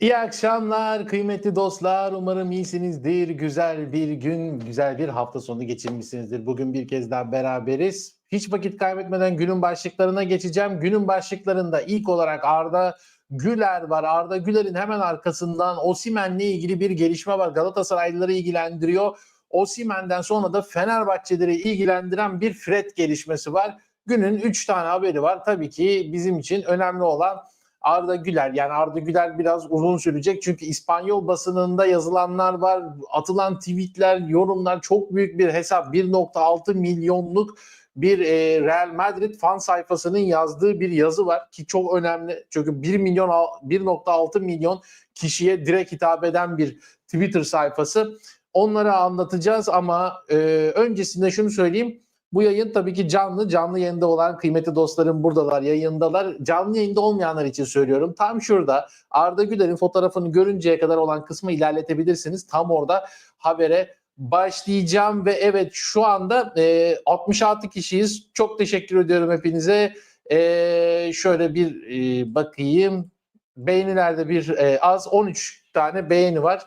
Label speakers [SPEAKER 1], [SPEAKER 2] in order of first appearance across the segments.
[SPEAKER 1] İyi akşamlar kıymetli dostlar. Umarım iyisinizdir. Güzel bir gün, güzel bir hafta sonu geçirmişsinizdir. Bugün bir kez daha beraberiz. Hiç vakit kaybetmeden günün başlıklarına geçeceğim. Günün başlıklarında ilk olarak Arda Güler var. Arda Güler'in hemen arkasından Osimhen'le ilgili bir gelişme var. Galatasaraylıları ilgilendiriyor. Osimhen'den sonra da Fenerbahçeleri ilgilendiren bir Fred gelişmesi var. Günün 3 tane haberi var. Tabii ki bizim için önemli olan Arda Güler. Yani Arda Güler biraz uzun sürecek çünkü İspanyol basınında yazılanlar var, atılan tweetler, yorumlar, çok büyük bir hesap, 1.6 milyonluk bir Real Madrid fan sayfasının yazdığı bir yazı var ki çok önemli çünkü 1.6 milyon kişiye direkt hitap eden bir Twitter sayfası. Onları anlatacağız ama öncesinde şunu söyleyeyim. Bu yayın tabii ki canlı yayında olan kıymetli dostlarım buradalar, yayındalar. Canlı yayında olmayanlar için söylüyorum. Tam şurada Arda Güler'in fotoğrafını görünceye kadar olan kısmı ilerletebilirsiniz. Tam orada habere başlayacağım ve evet şu anda 66 kişiyiz. Çok teşekkür ediyorum hepinize. Şöyle bir bakayım. Beğenilerde bir az 13 tane beğeni var.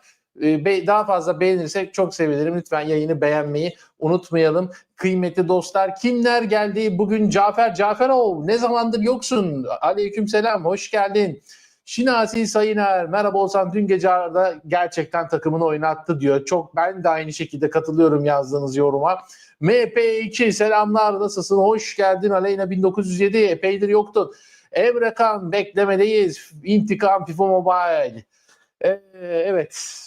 [SPEAKER 1] Daha fazla beğenirsek çok sevinirim. Lütfen yayını beğenmeyi unutmayalım. Kıymetli dostlar, kimler geldi? Bugün Caferov, ne zamandır yoksun? Aleykümselam, hoş geldin. Şinasi Sayıner, merhaba Oğuzhan, dün gece Arda gerçekten takımını oynattı diyor. Ben de aynı şekilde katılıyorum yazdığınız yoruma. MP2 selamlar, nasılsın? Hoş geldin. Aleyna 1907, epeydir yoktun. Emre Kan, beklemedeyiz. İntikam FIFA Mobile. Evet.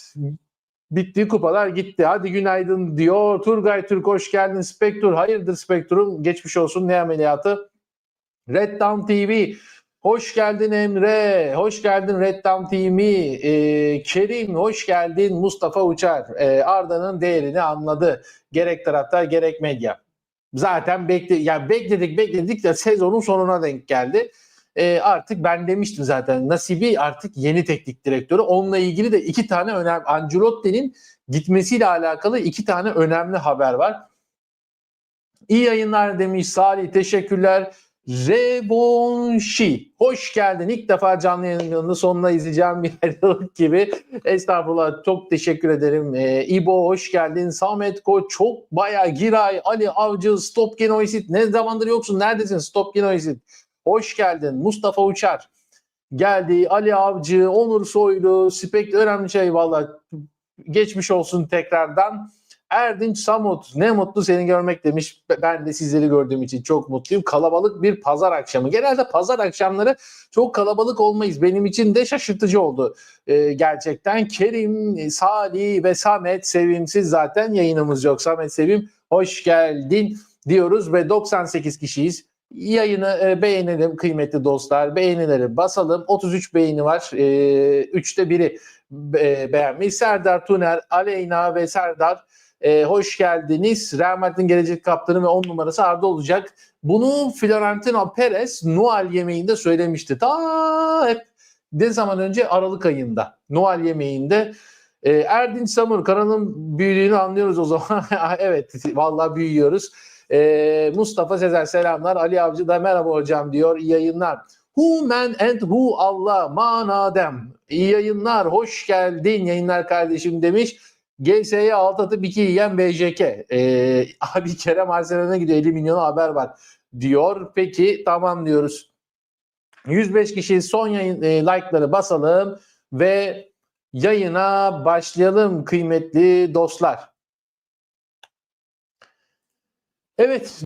[SPEAKER 1] Bitti, kupalar gitti. Hadi günaydın diyor. Turgay Türk hoş geldin. Spektrum, hayırdır Spektrum? Geçmiş olsun, ne ameliyatı? Red Down TV hoş geldin Emre. Hoş geldin Red Down TV. Kerim hoş geldin. Mustafa Uçar. Arda'nın değerini anladı. Gerek taraftar gerek medya. Zaten bekledik de sezonun sonuna denk geldi. Artık ben demiştim zaten, Nasibi artık yeni teknik direktörü. Onunla ilgili de iki tane önemli, Ancelotti'nin gitmesiyle alakalı iki tane önemli haber var. İyi yayınlar demiş Salih, teşekkürler. Rebonşi hoş geldin. İlk defa canlı yayının sonuna izleyeceğim bir ayrılık gibi. Estağfurullah, çok teşekkür ederim. İbo hoş geldin. Samet Koç çok bayağı, Giray, Ali Avcı, Stop Genoisit, ne zamandır yoksun, neredesin Stop Genoisit? Hoş geldin. Mustafa Uçar geldi. Ali Avcı, Onur Soylu, Spekt, önemli şey valla. Geçmiş olsun tekrardan. Erdinç Samut, ne mutlu seni görmek demiş. Ben de sizleri gördüğüm için çok mutluyum. Kalabalık bir pazar akşamı. Genelde pazar akşamları çok kalabalık olmayız. Benim için de şaşırtıcı oldu gerçekten. Kerim, Salih ve Samet Sevimsiz, zaten yayınımız yok. Samet Sevim hoş geldin diyoruz ve 98 kişiyiz. Yayını beğenelim kıymetli dostlar. Beğenileri basalım. 33 beğeni var. 3'te biri beğenmeyi. Serdar Tuner, Aleyna ve Serdar hoş geldiniz. Real Madrid'in gelecek kaptanı ve 10 numarası Arda olacak. Bunu Florentino Perez Noel yemeğinde söylemişti. Hep ne zaman önce? Aralık ayında. Noel yemeğinde. Erdinç Samur, kanalın büyüdüğünü anlıyoruz o zaman. Evet, vallahi büyüyoruz. Mustafa Sezer selamlar. Ali Avcı da merhaba hocam diyor. İyi yayınlar. Who man and who Allah man Adem. İyi yayınlar. Hoş geldin yayınlar kardeşim demiş. GS'ye alt atıp 2 yiyen BJK. Abi Kerem Arsenal'e gidiyor. 50 milyona haber var diyor. Peki tamam diyoruz. 105 kişi, son yayın like'ları basalım ve yayına başlayalım kıymetli dostlar. Evet.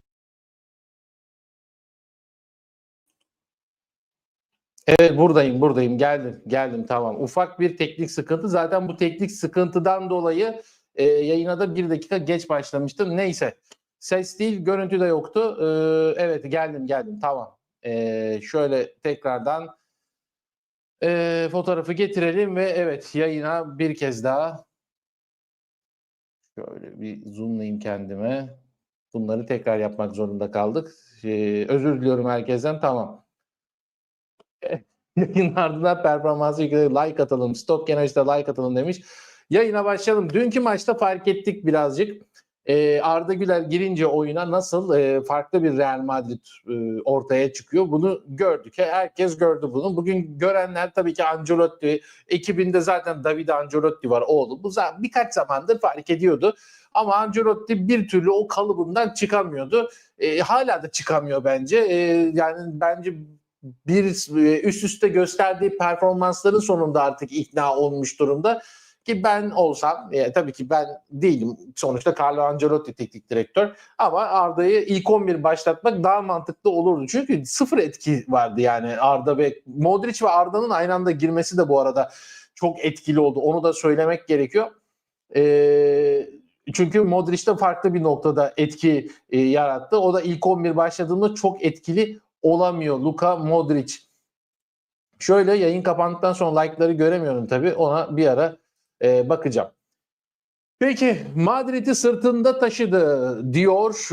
[SPEAKER 1] Evet, buradayım, geldim, tamam. Ufak bir teknik sıkıntı, zaten bu teknik sıkıntıdan dolayı yayına da 1 dakika geç başlamıştım. Neyse, ses değil, görüntü de yoktu. Evet, geldim, tamam. Şöyle tekrardan fotoğrafı getirelim ve evet, yayına bir kez daha şöyle bir zoomlayayım kendime. Bunları tekrar yapmak zorunda kaldık. Özür diliyorum herkesten, tamam. Yayın ardından performansı yüksek, like atalım. Stop Genois'te like atalım demiş. Yayına başlayalım. Dünkü maçta fark ettik birazcık. Arda Güler girince oyuna nasıl farklı bir Real Madrid ortaya çıkıyor. Bunu gördük. Herkes gördü bunu. Bugün görenler tabii ki Ancelotti, ekibinde zaten David Ancelotti var, oğlu. Bu zaten birkaç zamandır fark ediyordu. Ama Ancelotti bir türlü o kalıbından çıkamıyordu. Hala da çıkamıyor bence. Yani bence bir üst üste gösterdiği performansların sonunda artık ikna olmuş durumda. Ki ben olsam, tabii ki ben değilim. Sonuçta Carlo Ancelotti teknik direktör. Ama Arda'yı ilk 11 başlatmak daha mantıklı olurdu. Çünkü sıfır etki vardı yani Arda ve Modric ve Arda'nın aynı anda girmesi de bu arada çok etkili oldu. Onu da söylemek gerekiyor. Çünkü Modric de farklı bir noktada etki yarattı. O da ilk 11 başladığında çok etkili olamıyor Luka Modric. Şöyle yayın kapandıktan sonra like'ları göremiyorum tabii. Ona bir ara bakacağım. Peki Madrid'i sırtında taşıdı diyor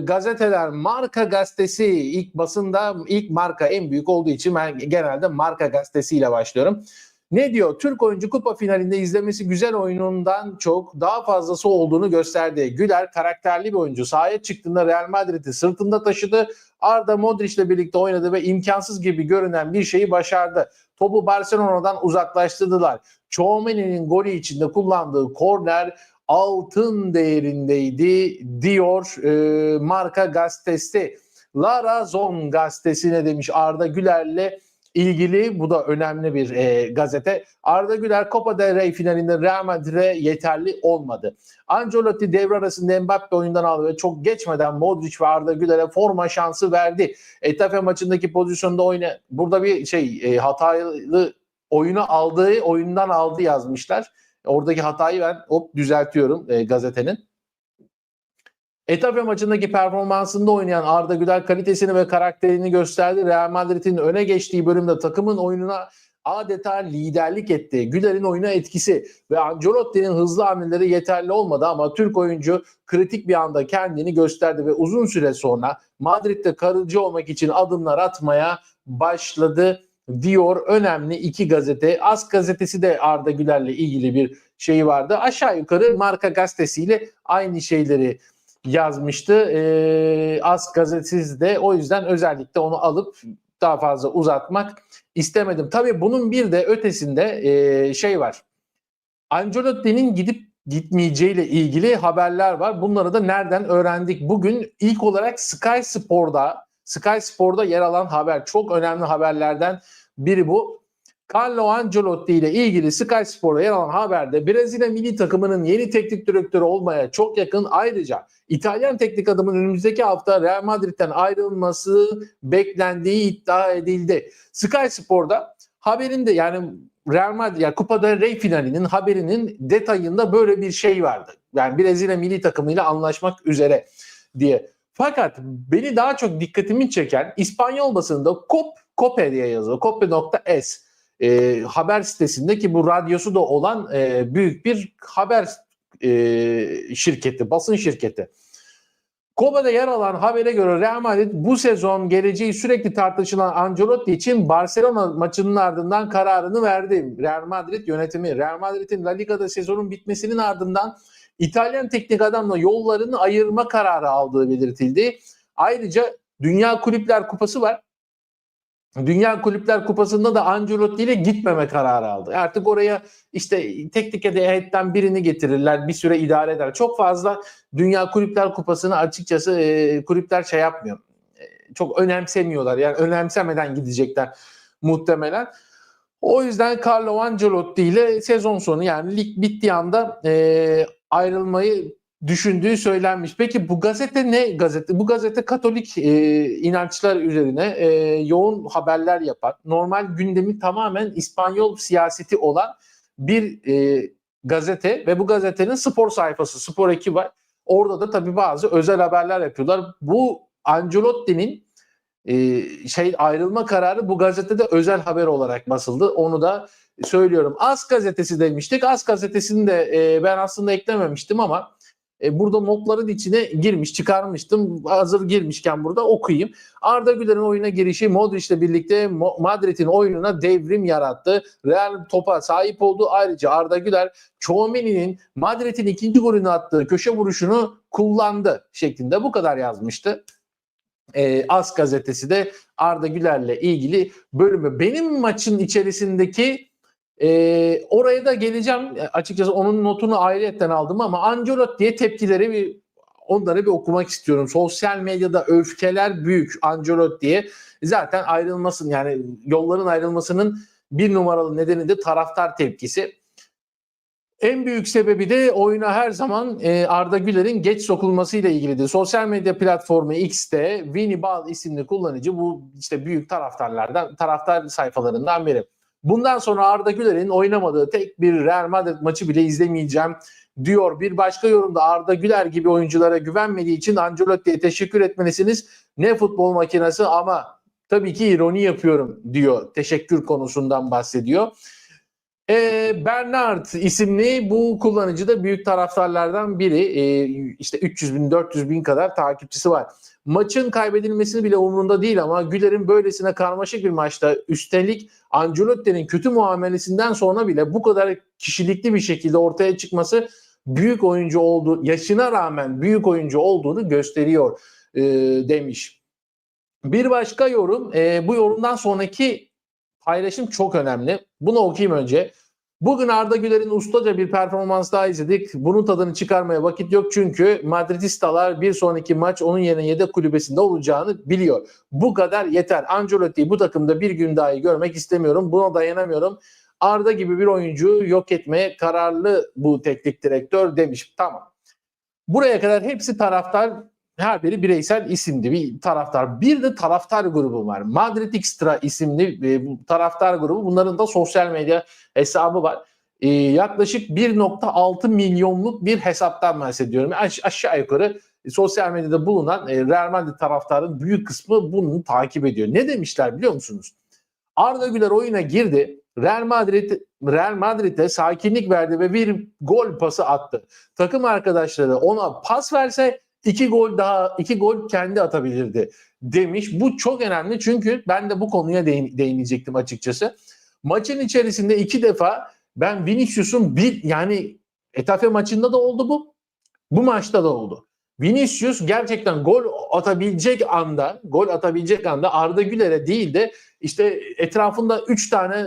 [SPEAKER 1] gazeteler. Marca gazetesi ilk basında, ilk Marca en büyük olduğu için ben genelde Marca gazetesiyle başlıyorum. Ne diyor? Türk oyuncu kupa finalinde izlemesi güzel oyunundan çok daha fazlası olduğunu gösterdi. Güler karakterli bir oyuncu. Sahaya çıktığında Real Madrid'i sırtında taşıdı. Arda Modric ile birlikte oynadı ve imkansız gibi görünen bir şeyi başardı. Topu Barcelona'dan uzaklaştırdılar. Tchouaméni'nin golü içinde kullandığı korner altın değerindeydi diyor Marca gazetesi. La Razón gazetesine demiş Arda Güler'le ilgili, bu da önemli bir gazete. Arda Güler Copa del Rey finalinde Real Madrid'e yeterli olmadı. Ancelotti devre arasında Mbappe oyundan aldı ve çok geçmeden Modric ve Arda Güler'e forma şansı verdi. Getafe maçındaki pozisyonda burada bir hatalı oyundan aldı yazmışlar. Oradaki hatayı ben düzeltiyorum gazetenin. Getafe maçındaki performansında oynayan Arda Güler kalitesini ve karakterini gösterdi. Real Madrid'in öne geçtiği bölümde takımın oyununa adeta liderlik etti. Güler'in oyuna etkisi ve Ancelotti'nin hızlı hamleleri yeterli olmadı ama Türk oyuncu kritik bir anda kendini gösterdi ve uzun süre sonra Madrid'de kalıcı olmak için adımlar atmaya başladı diyor önemli iki gazete. AS gazetesi de Arda Güler'le ilgili bir şey vardı. Aşağı yukarı Marca gazetesiyle aynı şeyleri yazmıştı. AS gazetesi de, o yüzden özellikle onu alıp daha fazla uzatmak istemedim. Tabii bunun bir de ötesinde şey var. Ancelotti'nin gidip gitmeyeceğiyle ilgili haberler var. Bunları da nereden öğrendik? Bugün ilk olarak Sky Spor'da yer alan haber. Çok önemli haberlerden biri bu. Carlo Ancelotti ile ilgili Sky Spor'da yer alan haberde Brezilya milli takımının yeni teknik direktörü olmaya çok yakın. Ayrıca İtalyan teknik adamın önümüzdeki hafta Real Madrid'den ayrılması beklendiği iddia edildi. Sky Spor'da haberinde, yani Real Madrid, yani Copa del Rey finalinin haberinin detayında böyle bir şey vardı. Yani Brezilya milli takımıyla anlaşmak üzere diye. Fakat beni daha çok dikkatimi çeken İspanyol basınında COPE diye yazıyor. COPE.es haber sitesinde, ki bu radyosu da olan büyük bir haber şirketi, basın şirketi. COPE'de yer alan habere göre Real Madrid bu sezon geleceği sürekli tartışılan Ancelotti için Barcelona maçının ardından kararını verdi. Real Madrid yönetimi, Real Madrid'in La Liga'da sezonun bitmesinin ardından İtalyan teknik adamla yollarını ayırma kararı aldığı belirtildi. Ayrıca Dünya Kulüpler Kupası var. Dünya Kulüpler Kupası'nda da Ancelotti ile gitmeme kararı aldı. Artık oraya işte teknik heyetten birini getirirler, bir süre idare eder. Çok fazla Dünya Kulüpler Kupası'nı açıkçası kulüpler şey yapmıyor. Çok önemsemiyorlar. Yani önemsemeden gidecekler muhtemelen. O yüzden Carlo Ancelotti ile sezon sonu, yani lig bittiği anda ayrılmayı düşündüğü söylenmiş. Peki bu gazete ne gazete? Bu gazete Katolik inançlar üzerine yoğun haberler yapan, normal gündemi tamamen İspanyol siyaseti olan bir gazete ve bu gazetenin spor sayfası, spor eki var. Orada da tabii bazı özel haberler yapıyorlar. Bu Ancelotti'nin ayrılma kararı bu gazetede özel haber olarak basıldı. Onu da söylüyorum. AS gazetesi demiştik. AS gazetesini de ben aslında eklememiştim ama burada notların içine girmiş, çıkarmıştım. Hazır girmişken burada okuyayım. Arda Güler'in oyuna girişi Modric'le birlikte Madrid'in oyununa devrim yarattı. Real topa sahip oldu. Ayrıca Arda Güler Tchouaméni'nin Madrid'in ikinci golünü attığı köşe vuruşunu kullandı şeklinde bu kadar yazmıştı. AS gazetesi de Arda Güler'le ilgili bölümü. Benim maçın içerisindeki oraya da geleceğim. Açıkçası onun notunu ayrıyetten aldım ama Ancelotti'ye tepkileri onları bir okumak istiyorum. Sosyal medyada öfkeler büyük Ancelotti'ye. Zaten ayrılmasın, yani yolların ayrılmasının bir numaralı nedeni de taraftar tepkisi. En büyük sebebi de oyuna her zaman Arda Güler'in geç sokulmasıyla ilgilidir. Sosyal medya platformu X'te Vini Bal isimli kullanıcı bu işte büyük taraftar sayfalarından biri. Bundan sonra Arda Güler'in oynamadığı tek bir Real Madrid maçı bile izlemeyeceğim diyor. Bir başka yorumda Arda Güler gibi oyunculara güvenmediği için Ancelotti'ye teşekkür etmelisiniz. Ne futbol makinesi ama tabii ki ironi yapıyorum diyor. Teşekkür konusundan bahsediyor. Bernard isimli bu kullanıcı da büyük taraftarlardan biri. İşte 300 bin 400 bin kadar takipçisi var. Maçın kaybedilmesini bile umurunda değil ama Güler'in böylesine karmaşık bir maçta üstelik Ancelotti'nin kötü muamelesinden sonra bile bu kadar kişilikli bir şekilde ortaya çıkması büyük oyuncu olduğu, yaşına rağmen büyük oyuncu olduğunu gösteriyor demiş. Bir başka yorum, bu yorumdan sonraki paylaşım çok önemli. Bunu okuyayım önce. Bugün Arda Güler'in ustaca bir performans daha izledik. Bunun tadını çıkarmaya vakit yok çünkü Madridistalar bir sonraki maç onun yerine yedek kulübesinde olacağını biliyor. Bu kadar yeter. Ancelotti'yi bu takımda bir gün daha görmek istemiyorum. Buna dayanamıyorum. Arda gibi bir oyuncuyu yok etmeye kararlı bu teknik direktör demiş. Tamam. Buraya kadar hepsi taraftar, her biri bireysel isimdi bir taraftar. Bir de taraftar grubu var. Madrid Extra isimli bu taraftar grubu. Bunların da sosyal medya hesabı var. Yaklaşık 1.6 milyonluk bir hesaptan bahsediyorum. Aşağı yukarı sosyal medyada bulunan Real Madrid taraftarın büyük kısmı bunu takip ediyor. Ne demişler biliyor musunuz? Arda Güler oyuna girdi. Real Madrid'e sakinlik verdi ve bir gol pası attı. Takım arkadaşları ona pas verse iki gol kendi atabilirdi demiş. Bu çok önemli çünkü ben de bu konuya değinecektim açıkçası. Maçın içerisinde 2 defa ben Vinicius'un yani Getafe maçında da oldu bu. Bu maçta da oldu. Vinicius gerçekten gol atabilecek anda Arda Güler'e değil de işte etrafında 3 tane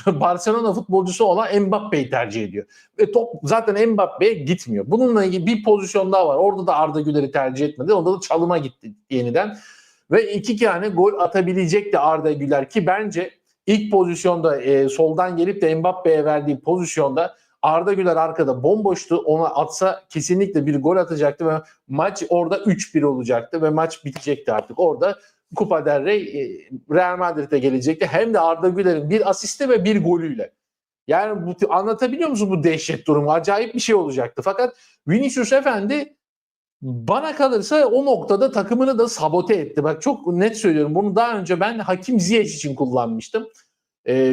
[SPEAKER 1] Barcelona futbolcusu olan Mbappe'yi tercih ediyor. Ve top zaten Mbappe'ye gitmiyor. Bununla ilgili bir pozisyon daha var. Orada da Arda Güler'i tercih etmedi. Onda da çalıma gitti yeniden. Ve 2 tane gol atabilecekti Arda Güler ki bence ilk pozisyonda soldan gelip de Mbappe'ye verdiği pozisyonda Arda Güler arkada bomboştu. Ona atsa kesinlikle bir gol atacaktı ve maç orada 3-1 olacaktı ve maç bitecekti artık. Orada Copa del Rey Real Madrid'e gelecekti. Hem de Arda Güler'in bir asiste ve bir golüyle. Yani anlatabiliyor musun bu dehşet durumu? Acayip bir şey olacaktı. Fakat Vinicius Efendi bana kalırsa o noktada takımını da sabote etti. Bak çok net söylüyorum. Bunu daha önce ben Hakim Ziyech için kullanmıştım.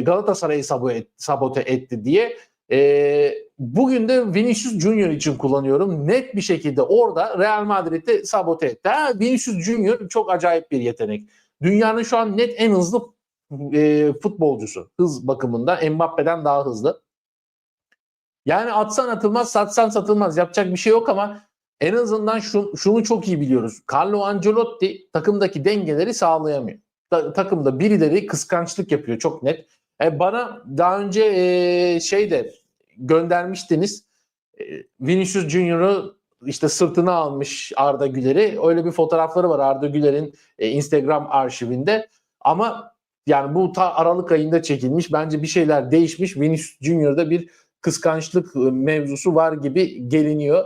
[SPEAKER 1] Galatasaray'ı sabote etti diye. Bugün de Vinicius Junior için kullanıyorum. Net bir şekilde orada Real Madrid'i sabote etti. Vinicius Junior çok acayip bir yetenek. Dünyanın şu an net en hızlı futbolcusu. Hız bakımından Mbappe'den daha hızlı. Yani atsan atılmaz, satsan satılmaz. Yapacak bir şey yok ama en azından şunu çok iyi biliyoruz. Carlo Ancelotti takımdaki dengeleri sağlayamıyor. Takımda birileri kıskançlık yapıyor çok net. Bana daha önce göndermiştiniz. Vinicius Junior'u işte sırtına almış Arda Güler'i. Öyle bir fotoğrafları var Arda Güler'in Instagram arşivinde. Ama yani bu Aralık ayında çekilmiş. Bence bir şeyler değişmiş. Vinicius Junior'da bir kıskançlık mevzusu var gibi geliniyor.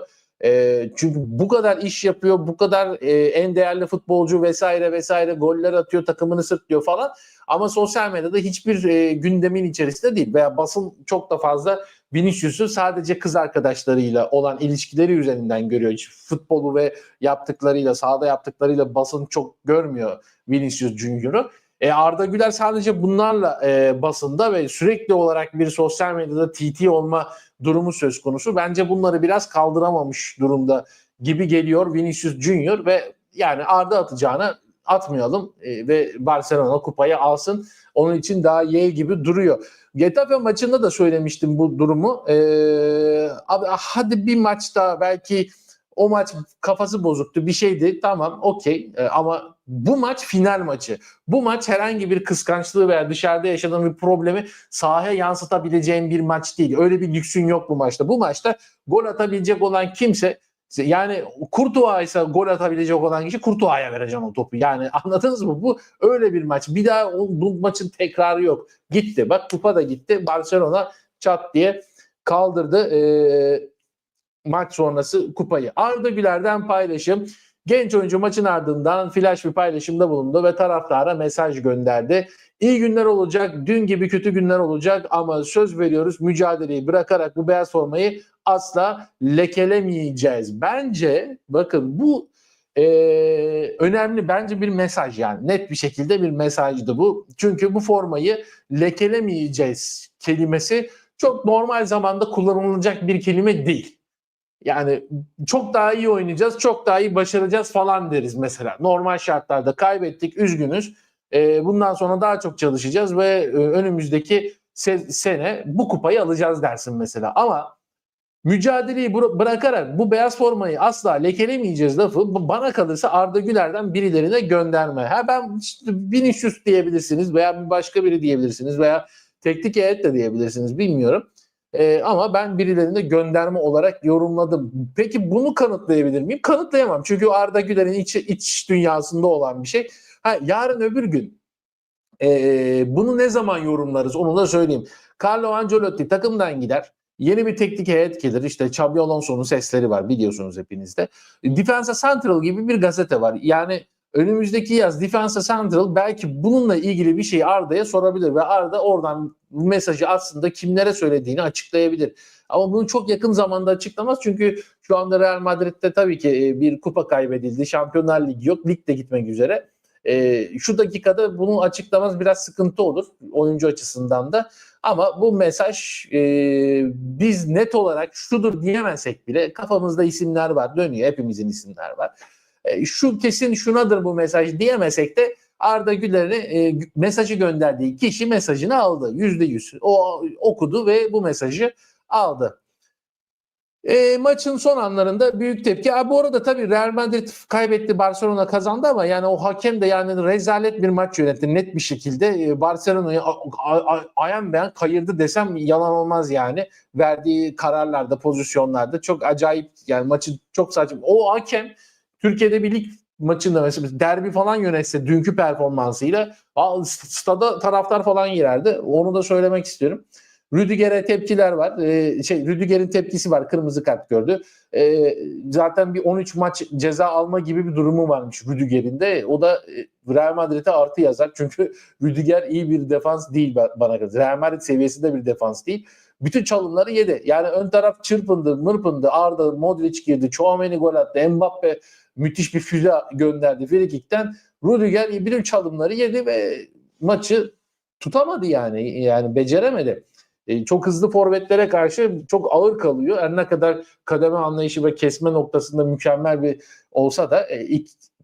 [SPEAKER 1] Çünkü bu kadar iş yapıyor, bu kadar en değerli futbolcu vesaire goller atıyor, takımını sırtlıyor falan. Ama sosyal medyada hiçbir gündemin içerisinde değil veya basın çok da fazla Vinicius'u sadece kız arkadaşlarıyla olan ilişkileri üzerinden görüyor. Hiç futbolu ve sahada yaptıklarıyla basın çok görmüyor Vinicius Junior'u. Arda Güler sadece bunlarla basında ve sürekli olarak bir sosyal medyada TT olma durumu söz konusu. Bence bunları biraz kaldıramamış durumda gibi geliyor Vinicius Junior ve yani Arda atacağına atmayalım ve Barcelona kupayı alsın. Onun için daha iyi gibi duruyor. Getafe maçında da söylemiştim bu durumu. Abi hadi bir maçta belki o maç kafası bozuktu bir şeydi, tamam okey, ama bu maç final maçı. Bu maç herhangi bir kıskançlığı veya dışarıda yaşadığın bir problemi sahaya yansıtabileceğin bir maç değil. Öyle bir lüksün yok bu maçta. Bu maçta gol atabilecek olan kimse, yani Courtois ise gol atabilecek olan kişi Courtois'a vereceksin o topu. Yani anladınız mı? Bu öyle bir maç. Bir daha bu maçın tekrarı yok. Gitti. Bak kupa da gitti. Barcelona çat diye kaldırdı maç sonrası kupayı. Arda Güler'den paylaşım. Genç oyuncu maçın ardından flash bir paylaşımda bulundu ve taraftara mesaj gönderdi. İyi günler olacak, dün gibi kötü günler olacak ama söz veriyoruz mücadeleyi bırakarak bu beyaz formayı asla lekelemeyeceğiz. Bence bakın bu önemli bence bir mesaj, yani net bir şekilde bir mesajdı bu. Çünkü bu formayı lekelemeyeceğiz kelimesi çok normal zamanda kullanılacak bir kelime değil. Yani çok daha iyi oynayacağız, çok daha iyi başaracağız falan deriz mesela. Normal şartlarda kaybettik, üzgünüz. Bundan sonra daha çok çalışacağız ve önümüzdeki sene bu kupayı alacağız dersin mesela. Ama mücadeleyi bırakarak bu beyaz formayı asla lekelemeyeceğiz lafı bana kalırsa Arda Güler'den birilerine gönderme. Ben işte Vinicius diyebilirsiniz veya bir başka biri diyebilirsiniz veya teknik heyet de diyebilirsiniz, bilmiyorum. Ama ben birilerine gönderme olarak yorumladım. Peki bunu kanıtlayabilir miyim? Kanıtlayamam. Çünkü Arda Güler'in iç dünyasında olan bir şey. Yarın öbür gün bunu ne zaman yorumlarız onu da söyleyeyim. Carlo Ancelotti takımdan gider. Yeni bir teknik heyet gelir. İşte Xabi Alonso'nun sesleri var biliyorsunuz hepinizde. Defensa Central gibi bir gazete var. Yani önümüzdeki yaz Defensa Central belki bununla ilgili bir şeyi Arda'ya sorabilir ve Arda oradan mesajı aslında kimlere söylediğini açıklayabilir. Ama bunu çok yakın zamanda açıklamaz çünkü şu anda Real Madrid'de tabii ki bir kupa kaybedildi. Şampiyonlar Ligi yok. Lig de gitmek üzere. Şu dakikada bunu açıklamaz biraz sıkıntı olur oyuncu açısından da. Ama bu mesaj biz net olarak şudur diyemezsek bile kafamızda isimler var, dönüyor, hepimizin isimler var. Şu kesin şunadır bu mesaj diyemesek de Arda Güler'e mesajı gönderdiği kişi mesajını aldı. %100. O okudu ve bu mesajı aldı. Maçın son anlarında büyük tepki. Bu arada tabii Real Madrid kaybetti, Barcelona kazandı ama yani o hakem de yani rezalet bir maç yönetti net bir şekilde. Barcelona'yı ayan beyan kayırdı desem yalan olmaz yani. Verdiği kararlarda, pozisyonlarda çok acayip, yani maçı çok saçma. O hakem Türkiye'de bir lig maçında mesela derbi falan yönetse dünkü performansıyla stada taraftar falan girerdi. Onu da söylemek istiyorum. Rüdiger'e tepkiler var. Rüdiger'in tepkisi var. Kırmızı kart gördü. Zaten bir 13 maç ceza alma gibi bir durumu varmış Rüdiger'in de. O da Real Madrid'e artı yazar. Çünkü Rüdiger iyi bir defans değil bana göre. Real Madrid seviyesinde bir defans değil. Bütün çalımları yedi. Yani ön taraf çırpındı, mırpındı. Arda, Modric girdi. Tchouaméni gol attı. Mbappe müthiş bir füze gönderdi frikikten. Rüdiger bütün çalımları yedi ve maçı tutamadı yani. Yani beceremedi. Çok hızlı forvetlere karşı çok ağır kalıyor. Her ne kadar kademe anlayışı ve kesme noktasında mükemmel bir olsa da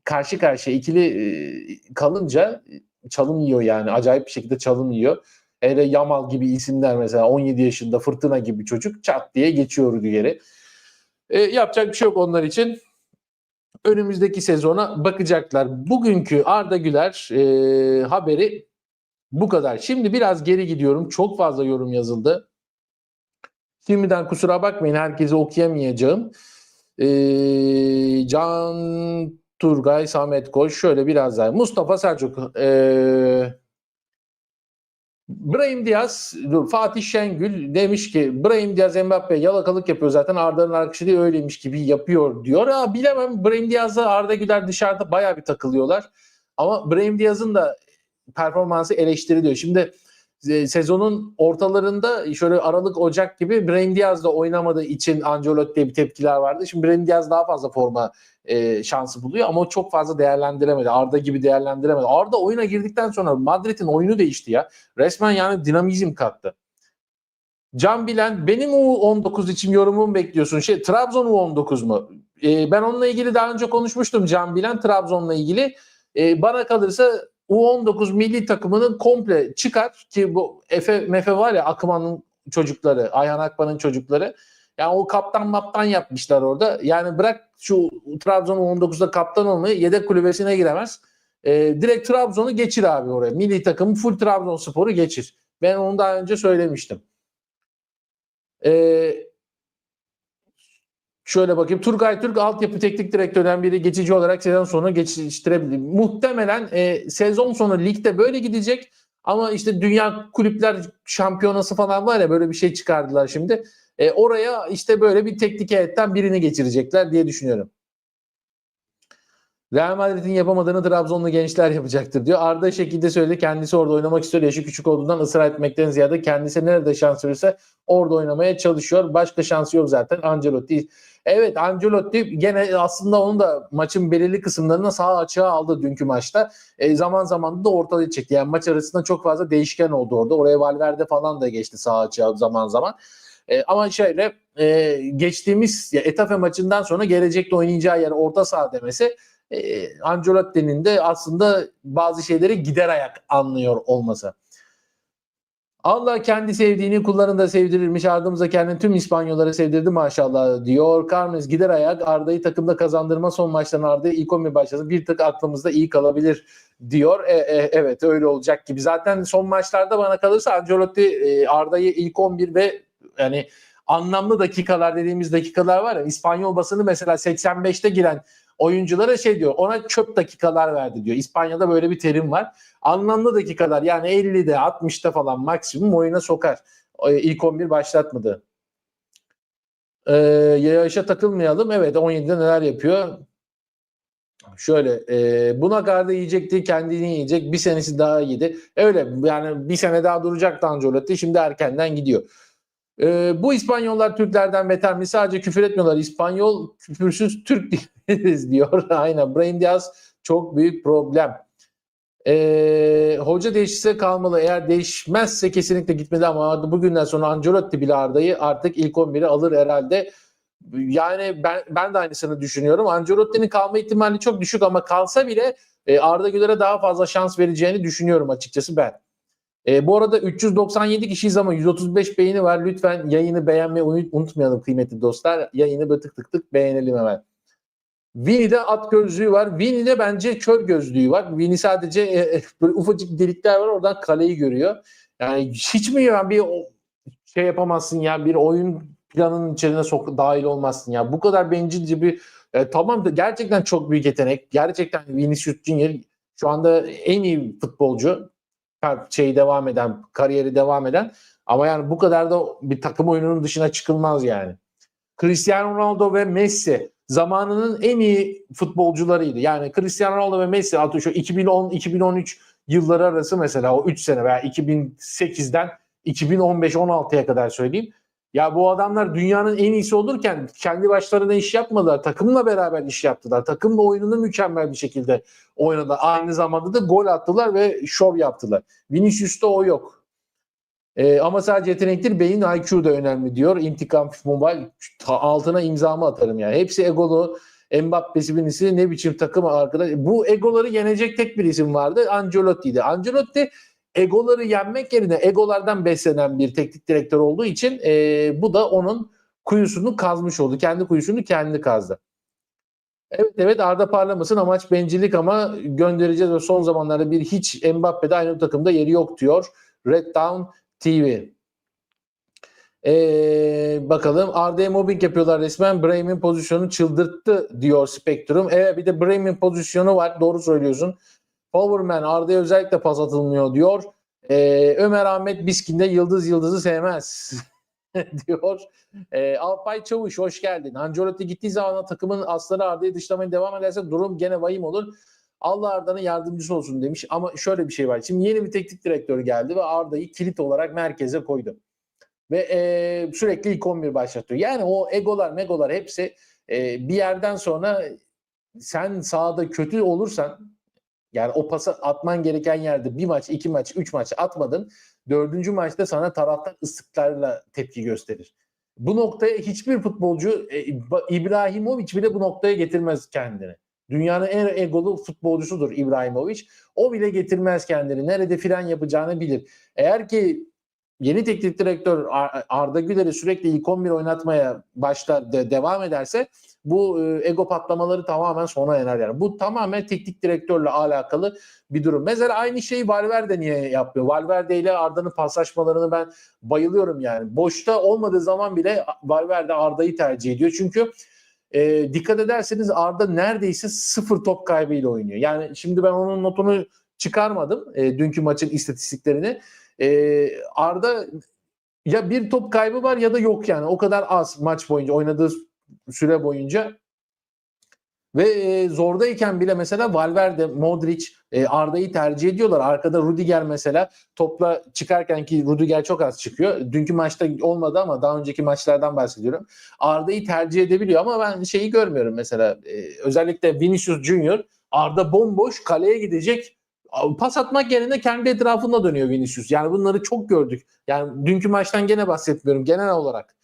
[SPEAKER 1] karşı karşıya ikili kalınca çalım yiyor yani. Acayip bir şekilde çalım yiyor. Hele Yamal gibi isimler mesela 17 yaşında fırtına gibi çocuk çat diye geçiyor Rüdiger'i. Yapacak bir şey yok onlar için. Önümüzdeki sezona bakacaklar. Bugünkü Arda Güler haberi bu kadar. Şimdi biraz geri gidiyorum. Çok fazla yorum yazıldı. Şimdiden kusura bakmayın, herkese okuyamayacağım. Can Turgay, Samet Koç, şöyle biraz daha. Mustafa Selçuk, Brahim Diaz, Fatih Şengül demiş ki Brahim Diaz Mbappe yalakalık yapıyor zaten, Arda'nın arkadaşı değil öyleymiş gibi yapıyor diyor. Bilemem, Brahim Diaz'la Arda Güler dışarıda bayağı bir takılıyorlar. Ama Brahim Diaz'ın da performansı eleştiriliyor. Şimdi sezonun ortalarında şöyle Aralık Ocak gibi Brahim Diaz da oynamadığı için Ancelotti'ye bir tepkiler vardı. Şimdi Brahim Diaz daha fazla forma şansı buluyor ama o çok fazla değerlendiremedi. Arda gibi değerlendiremedi. Arda oyuna girdikten sonra Madrid'in oyunu değişti ya. Resmen yani dinamizm kattı. Can Bilen, benim U19 için yorumumu bekliyorsun. Trabzon U19 mu? Ben onunla ilgili daha önce konuşmuştum Can Bilen, Trabzon'la ilgili. Bana kalırsa U19 milli takımının komple çıkar ki bu Mefe var ya, Akman'ın çocukları, Ayhan Akman'ın çocukları. Yani o kaptan yapmışlar orada. Yani bırak şu Trabzon U19'da kaptan olmayı, yedek kulübesine giremez. Direkt Trabzon'u geçir abi oraya. Milli takımı full Trabzonspor'u geçir. Ben onu daha önce söylemiştim. Şöyle bakayım. Turgay Türk altyapı teknik direktörden biri geçici olarak sezon sonu geçiştirebilir. Muhtemelen sezon sonu ligde böyle gidecek ama işte Dünya Kulüpler Şampiyonası falan var ya, böyle bir şey çıkardılar şimdi. Oraya işte böyle bir teknik heyetten birini geçirecekler diye düşünüyorum. Real Madrid'in yapamadığını Trabzonlu gençler yapacaktır diyor. Arda şekilde söyledi. Kendisi orada oynamak istiyor. Yaşı küçük olduğundan ısrar etmekten ziyade kendisi nerede şans verirse orada oynamaya çalışıyor. Başka şansı yok zaten. Ancelotti. Evet, Ancelotti gene aslında onun da maçın belirli kısımlarına sağ açığa aldı dünkü maçta. Zaman zaman da ortalığı çekti. Yani maç arasında çok fazla değişken oldu orada. Oraya Valverde falan da geçti sağ açığa zaman zaman. Ama geçtiğimiz Etafe maçından sonra gelecekte oynayacağı yer orta saha demesi Ancelotti'nin de aslında bazı şeyleri gider ayak anlıyor olması. Allah kendi sevdiğini kullarını da sevdirirmiş. Ardımıza kendini tüm İspanyolları sevdirdi maşallah diyor. Carmes gider ayak Arda'yı takımda kazandırma, son maçtan Arda'ya ilk 11 başlasın. Bir tık aklımızda iyi kalabilir diyor. Evet, öyle olacak gibi. Zaten son maçlarda bana kalırsa Ancelotti Arda'yı ilk 11 ve yani anlamlı dakikalar dediğimiz dakikalar var ya, İspanyol basını mesela 85'te giren oyunculara diyor, ona çöp dakikalar verdi diyor. İspanya'da böyle bir terim var. Anlamlı dakikalar yani 50'de 60'ta falan maksimum oyuna sokar. İlk 11 başlatmadı. Yaşa takılmayalım. Evet, 17'de neler yapıyor? Şöyle buna kadar da yiyecekti, kendini yiyecek. Bir senesi daha iyiydi. Öyle yani, bir sene daha duracaktı Ancelotti. Şimdi erkenden gidiyor. Bu İspanyollar Türklerden beter mi? Sadece küfür etmiyorlar. İspanyol küfürsüz Türk değiliz diyor. Aynen. Brahim Diaz çok büyük problem. Hoca değişirse kalmalı. Eğer değişmezse kesinlikle gitmeli ama bugünden sonra Ancelotti bile Arda'yı artık ilk 11'e alır herhalde. Yani ben de aynısını düşünüyorum. Ancelotti'nin kalma ihtimali çok düşük ama kalsa bile Arda Güler'e daha fazla şans vereceğini düşünüyorum açıkçası ben. Bu arada 397 kişiyiz ama 135 beğeni var. Lütfen yayını beğenmeyi unutmayalım kıymetli dostlar. Yayını böyle tık tık tık beğenelim hemen. Vini'de at gözlüğü var. Vini'de bence kör gözlüğü var. Vini sadece böyle ufacık delikler var. Oradan kaleyi görüyor. Yani hiç mi ya bir yapamazsın ya, bir oyun planının içine dahil olmazsın ya. Bu kadar bencilce bir tamam da gerçekten çok büyük yetenek. Gerçekten Vinicius Junior şu anda en iyi futbolcu. Kariyeri devam eden, ama yani bu kadar da bir takım oyununun dışına çıkılmaz yani. Cristiano Ronaldo ve Messi zamanının en iyi futbolcularıydı. Yani Cristiano Ronaldo ve Messi şu 2010-2013 yılları arası mesela, o 3 sene veya 2008'den 2015-16'ya kadar söyleyeyim. Ya bu adamlar dünyanın en iyisi olurken kendi başlarına iş yapmadılar. Takımla beraber iş yaptılar. Takımla oyununu mükemmel bir şekilde oynadılar. Aynı zamanda da gol attılar ve şov yaptılar. Vinicius'ta o yok. Ama sadece yetenektir, beyin, IQ da önemli diyor. İntikam Mobile, altına imzamı atarım yani. Hepsi egolu. Mbappe'si birisi, ne biçim takım arkadaş. Bu egoları yenecek tek bir isim vardı. Ancelotti'ydi. Ancelotti egoları yenmek yerine egolardan beslenen bir teknik direktör olduğu için bu da onun kuyusunu kazmış oldu. Kendi kuyusunu kendi kazdı. Evet, Arda parlamasın, amaç bencillik ama göndereceğiz ve son zamanlarda bir hiç Mbappe'de aynı takımda yeri yok diyor Red Down TV. Bakalım, Arda'ya mobbing yapıyorlar resmen. Brahim'in pozisyonu çıldırttı diyor Spectrum. Evet, bir de Brahim'in pozisyonu var, doğru söylüyorsun. Powerman, Arda'ya özellikle pas atılmıyor diyor. Ömer Ahmet Biskin de yıldızı sevmez diyor. Alpay Çavuş, hoş geldin. Ancelotti gittiği zaman takımın asları Arda'yı dışlamaya devam ederse durum gene vahim olur. Allah Arda'nın yardımcısı olsun demiş ama şöyle bir şey var. Şimdi yeni bir teknik direktör geldi ve Arda'yı kilit olarak merkeze koydu. Ve sürekli ilk 11 başlatıyor. Yani o megolar hepsi bir yerden sonra sen sahada kötü olursan, yani o pası atman gereken yerde bir maç, 2 maç, 3 maç atmadın. 4. maçta sana taraftar ıslıklarla tepki gösterir. Bu noktaya hiçbir futbolcu, İbrahimovic bile bu noktaya getirmez kendini. Dünyanın en egolu futbolcusudur İbrahimovic. O bile getirmez kendini. Nerede fren yapacağını bilir. Eğer ki yeni teknik direktör Arda Güler'i sürekli ilk 11 oynatmaya başlar, devam ederse bu ego patlamaları tamamen sona erer yani. Bu tamamen teknik direktörle alakalı bir durum. Mesela aynı şeyi Valverde niye yapmıyor? Valverde ile Arda'nın paslaşmalarını ben bayılıyorum yani. Boşta olmadığı zaman bile Valverde Arda'yı tercih ediyor. Çünkü dikkat ederseniz Arda neredeyse 0 top kaybıyla oynuyor. Yani şimdi ben onun notunu çıkarmadım. Dünkü maçın istatistiklerini. Arda ya bir top kaybı var ya da yok yani. O kadar az maç boyunca, oynadığı süre boyunca. Ve zordayken bile mesela Valverde, Modric, Arda'yı tercih ediyorlar. Arkada Rudiger mesela topla çıkarken, ki Rudiger çok az çıkıyor. Dünkü maçta olmadı ama daha önceki maçlardan bahsediyorum. Arda'yı tercih edebiliyor ama ben şeyi görmüyorum mesela. Özellikle Vinicius Junior, Arda bomboş kaleye gidecek. Pas atmak yerine kendi etrafında dönüyor Vinicius. Yani bunları çok gördük. Yani dünkü maçtan gene bahsetmiyorum, genel olarak.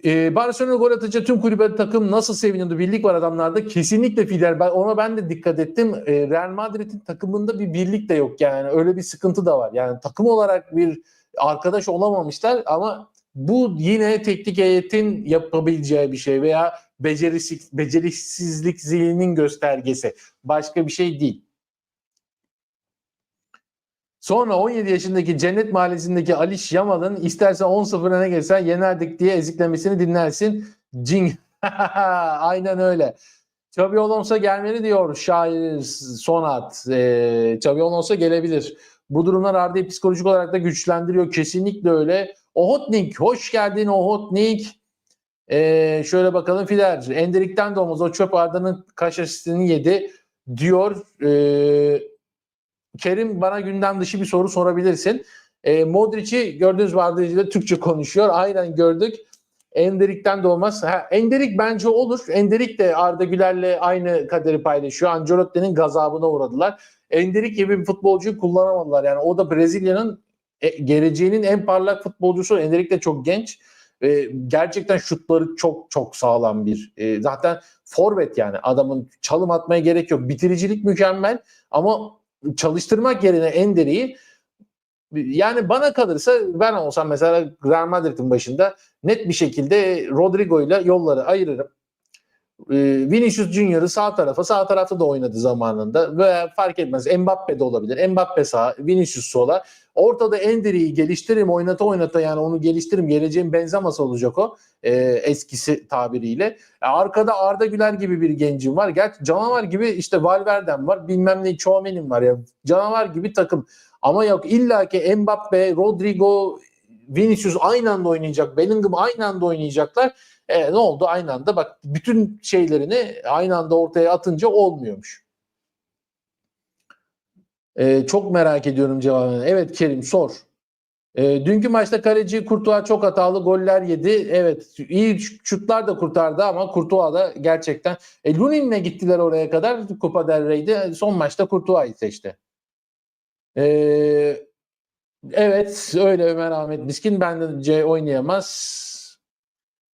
[SPEAKER 1] Barcelona gol atınca tüm kulübe takım nasıl seviniyordu? Birlik var adamlarda. Kesinlikle Fidel. Ona ben de dikkat ettim. Real Madrid'in takımında bir birlik de yok yani. Öyle bir sıkıntı da var. Yani takım olarak bir arkadaş olamamışlar ama bu yine teknik heyetin yapabileceği bir şey veya beceriksizlik zilinin göstergesi. Başka bir şey değil. Sonra 17 yaşındaki Cennet Mahallesi'ndeki Aliş Yamal'ın istersen 10-0 öne geçsen yenerdik diye eziklemesini dinlersin. Aynen öyle. Xabi Alonso gelmeli diyor şair Sonat. Xabi Alonso gelebilir. Bu durumlar Arda'yı psikolojik olarak da güçlendiriyor. Kesinlikle öyle. Ohotnik, hoş geldin Ohotnik. Şöyle bakalım Fider. Enderik'ten de olmaz. O çöp Arda'nın kaş asistini yedi diyor. Kerim, bana gündem dışı bir soru sorabilirsin. Modric'i gördüğünüz Arda'yla Türkçe konuşuyor. Aynen gördük. Enderik'ten de olmaz. Enderik bence olur. Enderik de Arda Güler'le aynı kaderi paylaşıyor. Ancelotti'nin gazabına uğradılar. Enderik gibi bir futbolcuyu kullanamadılar. Yani o da Brezilya'nın geleceğinin en parlak futbolcusu. Enderik de çok genç. Gerçekten şutları çok çok sağlam bir. Zaten forvet yani. Adamın çalım atmaya gerek yok. Bitiricilik mükemmel ama çalıştırmak yerine Enderik'i, yani bana kalırsa ben olsam mesela Real Madrid'in başında net bir şekilde Rodrigo ile yolları ayırırım. Vinicius Junior'ı sağ tarafta da oynadı zamanında ve fark etmez. Mbappe de olabilir. Mbappe sağ, Vinicius sola. Ortada Enderik'i geliştiririm, oynata yani onu geliştiririm. Geleceğin Benzema'sı olacak o. Eskisi tabiriyle. Arkada Arda Güler gibi bir gencim var. Gerçi canavar gibi işte Valverde'm var. Bilmem ne Tchouaméni'm var ya. Canavar gibi takım. Ama yok, illaki Mbappe, Rodrigo, Vinicius aynı anda oynayacak. Bellingham aynı anda oynayacaklar. Ne oldu? Aynı anda bak, bütün şeylerini aynı anda ortaya atınca olmuyormuş. Çok merak ediyorum cevabını. Evet Kerim, sor. Dünkü maçta kaleci Courtois çok hatalı goller yedi. Evet, iyi şutlar da kurtardı ama Courtois da gerçekten. Lunin'le gittiler oraya kadar Copa del Rey'de. Son maçta Courtois'ı seçti. Evet öyle Ömer Ahmet Miskin. Bence oynayamaz.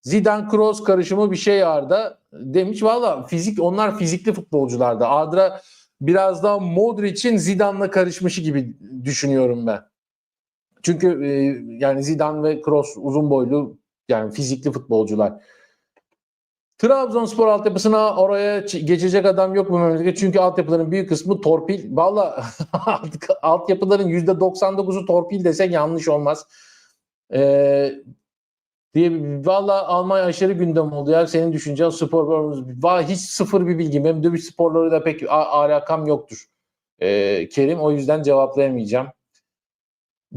[SPEAKER 1] Zidane Kroos karışımı bir şey Arda demiş. Valla onlar fizikli futbolculardı. Arda biraz daha Modric'in Zidane'la karışmışı gibi düşünüyorum ben. Çünkü yani Zidane ve Kroos uzun boylu, yani fizikli futbolcular. Trabzonspor altyapısına oraya geçecek adam yok bu memlekette. Çünkü altyapıların büyük kısmı torpil. Valla altyapıların %99'u torpil desek yanlış olmaz. Valla Almanya aşırı gündem oldu ya. Senin düşüncen spor. Hiç sıfır bir bilgim. Benim dövüş sporlarıyla pek alakam yoktur. Kerim, o yüzden cevaplayamayacağım.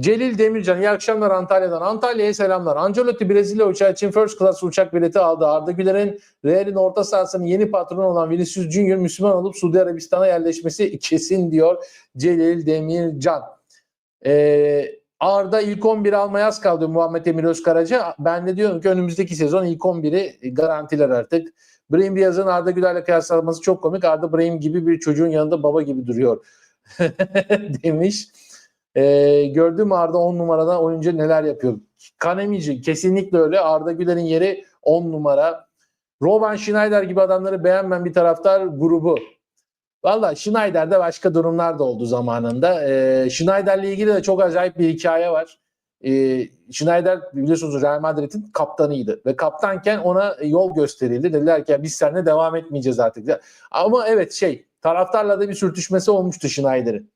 [SPEAKER 1] Celil Demircan, iyi akşamlar Antalya'dan. Antalya'ya selamlar. Ancelotti Brezilya uçağı için first class uçak bileti aldı. Arda Güler'in Real'in orta sahasının yeni patronu olan Vinicius Junior Müslüman olup Suudi Arabistan'a yerleşmesi kesin diyor Celil Demircan. Arda ilk 11'i almaya az kaldı Muhammed Emir Özkaraca. Ben de diyorum ki önümüzdeki sezon ilk 11'i garantiler artık. Brahim Diaz'ın Arda Güler'le kıyaslaması çok komik. Arda Brahim gibi bir çocuğun yanında baba gibi duruyor demiş. Gördüm Arda 10 numarada oyuncu neler yapıyor. Kanemici kesinlikle öyle. Arda Güler'in yeri 10 numara. Robben Schneider gibi adamları beğenmeyen bir taraftar grubu. Valla Schneider'de başka durumlar da oldu zamanında. Schneider'le ilgili de çok acayip bir hikaye var. Schneider biliyorsunuz Real Madrid'in kaptanıydı. Ve kaptanken ona yol gösterildi. Dediler ki biz seninle devam etmeyeceğiz artık. Ama evet taraftarla da bir sürtüşmesi olmuştu Schneider'in.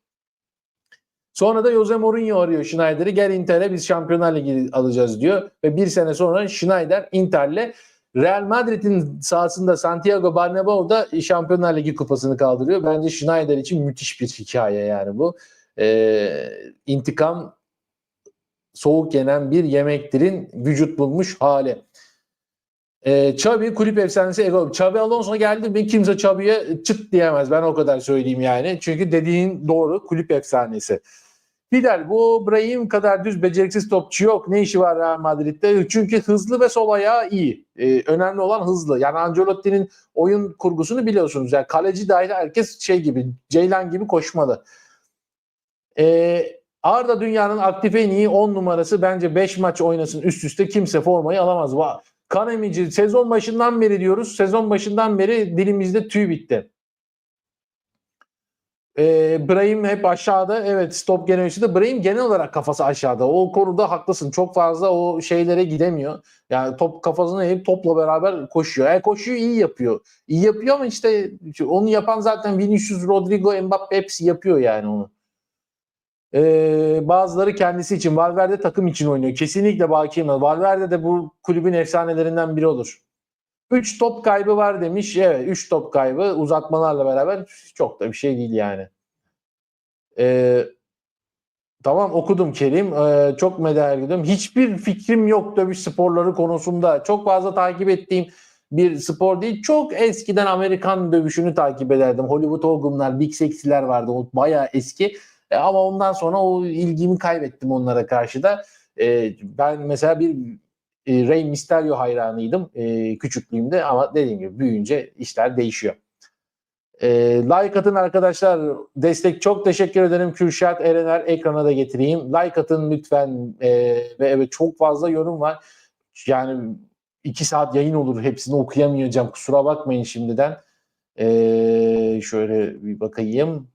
[SPEAKER 1] Sonra da Jose Mourinho arıyor Schneider'i. Gel Inter'e biz Şampiyonlar Ligi alacağız diyor. Ve bir sene sonra Schneider Inter'le Real Madrid'in sahasında Santiago Bernabéu'da Şampiyonlar Ligi kupasını kaldırıyor. Bence Schneider için müthiş bir hikaye yani bu. İntikam soğuk yenen bir yemektirin vücut bulmuş hali. Xabi kulüp efsanesi Ego. Xabi Alonso geldi mi kimse Xabi'ye çıt diyemez. Ben o kadar söyleyeyim yani. Çünkü dediğin doğru, kulüp efsanesi. Fidel, bu Brahim kadar düz beceriksiz topçu yok. Ne işi var Real Madrid'de? Çünkü hızlı ve sol ayağı iyi. Önemli olan hızlı. Yani Ancelotti'nin oyun kurgusunu biliyorsunuz. Yani kaleci dahil herkes gibi, Ceylan gibi koşmalı. Arda dünyanın aktif en iyi 10 numarası. Bence 5 maç oynasın üst üste kimse formayı alamaz. Kanemici sezon başından beri diyoruz. Sezon başından beri dilimizde tüy bitti. Brahim hep aşağıda. Evet, stop generesi de Brahim genel olarak kafası aşağıda. O konuda haklısın. Çok fazla o şeylere gidemiyor. Yani top kafasını hep topla beraber koşuyor. Koşuyu iyi yapıyor. İyi yapıyor ama işte onu yapan zaten Vinicius, Rodrigo, Mbappe hepsi yapıyor yani onu. Bazıları kendisi için. Valverde takım için oynuyor. Kesinlikle bakiyim. Valverde de bu kulübün efsanelerinden biri olur. 3 top kaybı var demiş. Evet, 3 top kaybı uzatmalarla beraber çok da bir şey değil yani. Tamam, okudum Kerim. Çok merak ediyorum. Hiçbir fikrim yok dövüş sporları konusunda. Çok fazla takip ettiğim bir spor değil. Çok eskiden Amerikan dövüşünü takip ederdim. Hollywood Hogan'lar, Big Sexy'ler vardı. O bayağı eski. Ama ondan sonra o ilgimi kaybettim onlara karşı da. Ben mesela bir Rey Mysterio hayranıydım küçüklüğümde ama dediğim gibi büyüyünce işler değişiyor. Like atın arkadaşlar. Destek çok teşekkür ederim. Kürşat Erener ekrana da getireyim. Like atın lütfen. Ve evet, çok fazla yorum var. Yani 2 saat yayın olur. Hepsini okuyamayacağım. Kusura bakmayın şimdiden. Şöyle bir bakayım.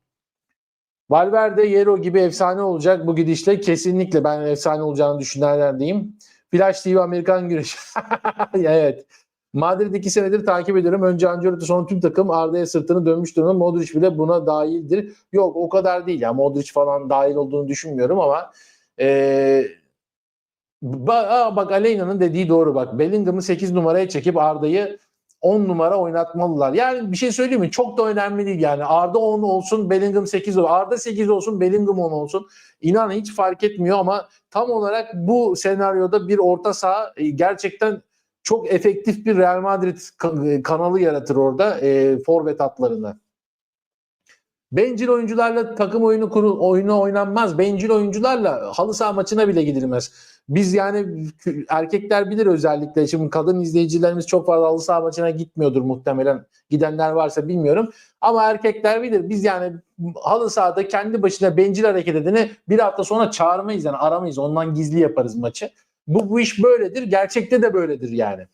[SPEAKER 1] Valverde, Yero gibi efsane olacak bu gidişle. Kesinlikle ben efsane olacağını düşünenlerdeyim. Flash TV Amerikan güreşi. Evet. Madrid 2 senedir takip ediyorum. Önce Ancelotti, sonra tüm takım Arda'ya sırtını dönmüş durumda. Modric bile buna dahildir. Yok, o kadar değil. Yani Modric falan dahil olduğunu düşünmüyorum ama bak Aleyna'nın dediği doğru. Bak Bellingham'ı 8 numaraya çekip Arda'yı 10 numara oynatmalılar. Yani bir şey söyleyeyim mi? Çok da önemli değil yani. Arda 10 olsun, Bellingham 8 olsun. Arda 8 olsun, Bellingham 10 olsun. İnan hiç fark etmiyor ama tam olarak bu senaryoda bir orta saha gerçekten çok efektif bir Real Madrid kanalı yaratır orada forvet hatlarında. Bencil oyuncularla takım oyunu oynanmaz. Bencil oyuncularla halı saha maçına bile gidilmez. Biz yani erkekler bilir özellikle. Şimdi kadın izleyicilerimiz çok fazla halı saha maçına gitmiyordur muhtemelen. Gidenler varsa bilmiyorum. Ama erkekler bilir. Biz yani halı sahada kendi başına bencil hareket edeni bir hafta sonra çağırmayız yani aramayız. Ondan gizli yaparız maçı. Bu iş böyledir. Gerçekte de böyledir yani.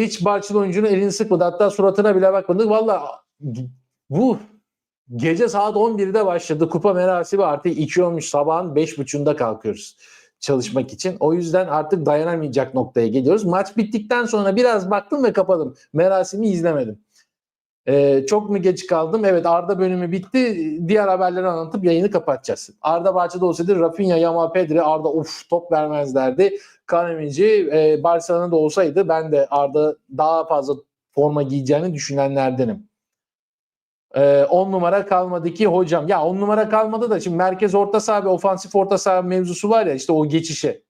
[SPEAKER 1] Hiç Barçın oyuncunun elini sıkmadı. Hatta suratına bile bakmadı. Valla bu gece saat 11'de başladı. Kupa merasimi artık 2 olmuş. Sabahın 5.30'da kalkıyoruz çalışmak için. O yüzden artık dayanamayacak noktaya geliyoruz. Maç bittikten sonra biraz baktım ve kapadım. Merasimi izlemedim. Çok mu geç kaldım? Evet, Arda bölümü bitti. Diğer haberleri anlatıp yayını kapatacağız. Arda Barça'da olsaydı Rafinha, Yamal, Pedri, Arda top vermezlerdi. Kanemici Barcelona'da olsaydı ben de Arda daha fazla forma giyeceğini düşünenlerdenim. 10 numara kalmadı ki hocam. Ya 10 numara kalmadı da şimdi merkez orta saha ve ofansif orta saha mevzusu var ya, işte o geçişe.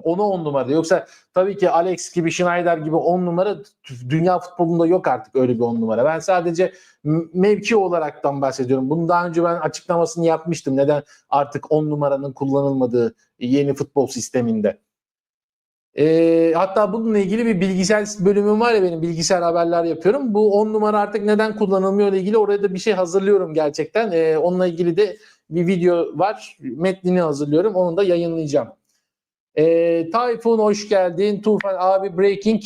[SPEAKER 1] Onu 10 numara. Yoksa tabii ki Alex gibi, Schneider gibi 10 numara dünya futbolunda yok artık, öyle bir 10 numara. Ben sadece mevki olaraktan bahsediyorum. Bunu daha önce ben açıklamasını yapmıştım. Neden artık 10 numaranın kullanılmadığı yeni futbol sisteminde. Hatta bununla ilgili bir bilgisayar bölümüm var ya, benim bilgisayar haberler yapıyorum. Bu 10 numara artık neden kullanılmıyor ile ilgili oraya da bir şey hazırlıyorum gerçekten. Onunla ilgili de bir video var. Metnini hazırlıyorum. Onu da yayınlayacağım. Tayfun hoş geldin. Tufan abi breaking.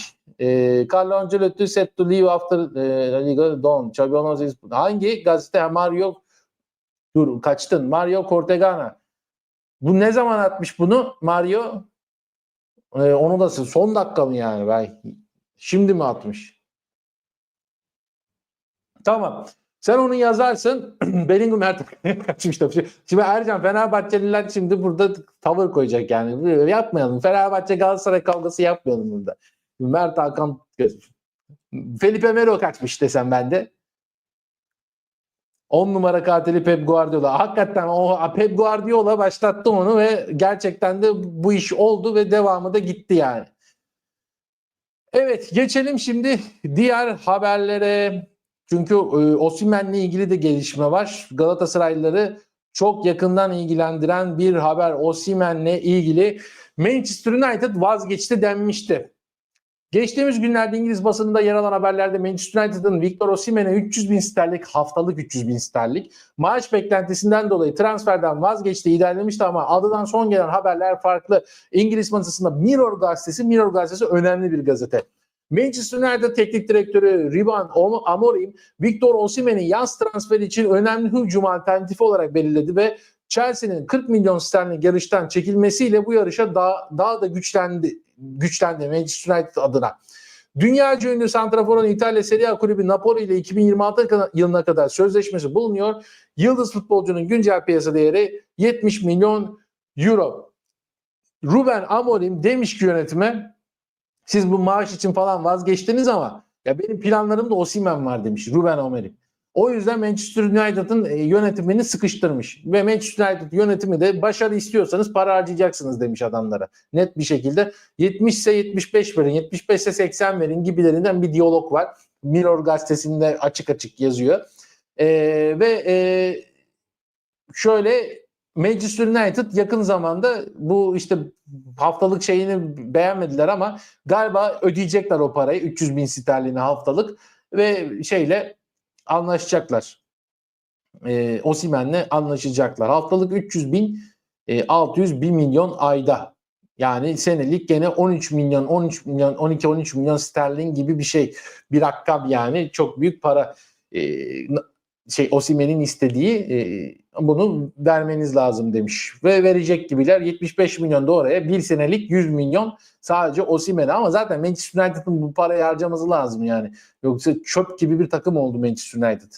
[SPEAKER 1] Carlo Ancelotti set to leave after Liga Don. Xabi Alonso hangi gazete? Mario, dur kaçtın. Mario Cortegana. Bu ne zaman atmış bunu Mario? Onu da son dakika mı yani? Ben şimdi mi atmış? Tamam. Sen onu yazarsın. Bellingham artık kaçmış tabii. Şimdi Ercan, Fenerbahçeliler şimdi burada tavır koyacak yani. Yapmayalım. Fenerbahçe Galatasaray kavgası yapmayalım burada. Mert Hakan, Felipe Melo kaçmış desem ben de. 10 numara katili Pep Guardiola. Hakikaten o Pep Guardiola başlattı onu ve gerçekten de bu iş oldu ve devamı da gitti yani. Evet, geçelim şimdi diğer haberlere. Çünkü Osimhen'le ilgili de gelişme var. Galatasaraylıları çok yakından ilgilendiren bir haber. Osimhen'le ilgili Manchester United vazgeçti denmişti. Geçtiğimiz günlerde İngiliz basınında yer alan haberlerde Manchester United'ın Victor Osimhen'e 300 bin sterlik, haftalık 300 bin sterlik maaş beklentisinden dolayı transferden vazgeçtiği ilerlemişti ama adadan son gelen haberler farklı. İngiliz basınında Mirror gazetesi önemli bir gazete. Manchester United teknik direktörü Ruben Amorim, Victor Osimhen'i yaz transferi için önemli hücum alternatifi olarak belirledi ve Chelsea'nin 40 milyon sterlin yarıştan çekilmesiyle bu yarışa daha da güçlendi Manchester United adına. Dünyaca ünlü santraforun İtalya Serie A kulübü Napoli ile 2026 yılına kadar sözleşmesi bulunuyor. Yıldız futbolcunun güncel piyasa değeri 70 milyon euro. Ruben Amorim demiş ki yönetime, siz bu maaş için falan vazgeçtiniz ama ya benim planlarımda Osimhen var demiş Ruben Amorim. O yüzden Manchester United'ın yönetimini sıkıştırmış. Ve Manchester United yönetimi de başarı istiyorsanız para harcayacaksınız demiş adamlara. Net bir şekilde 70 ise 75 verin, 75 ise 80 verin gibilerinden bir diyalog var. Mirror gazetesinde açık açık yazıyor. Şöyle Manchester United yakın zamanda bu işte haftalık şeyini beğenmediler ama galiba ödeyecekler o parayı, 300 bin sterlini haftalık ve şeyle anlaşacaklar. Osimhen'le anlaşacaklar. Haftalık 300 bin, 601 milyon ayda. Yani senelik gene 13 milyon, 12-13 milyon sterlin gibi bir şey. Bir rakam yani, çok büyük para. Osimhen'in istediği, bunu vermeniz lazım demiş. Ve verecek gibiler. 75 milyon da oraya, bir senelik 100 milyon sadece Osimhen'e, ama zaten Manchester United'ın bu parayı harcaması lazım yani. Yoksa çöp gibi bir takım oldu Manchester United.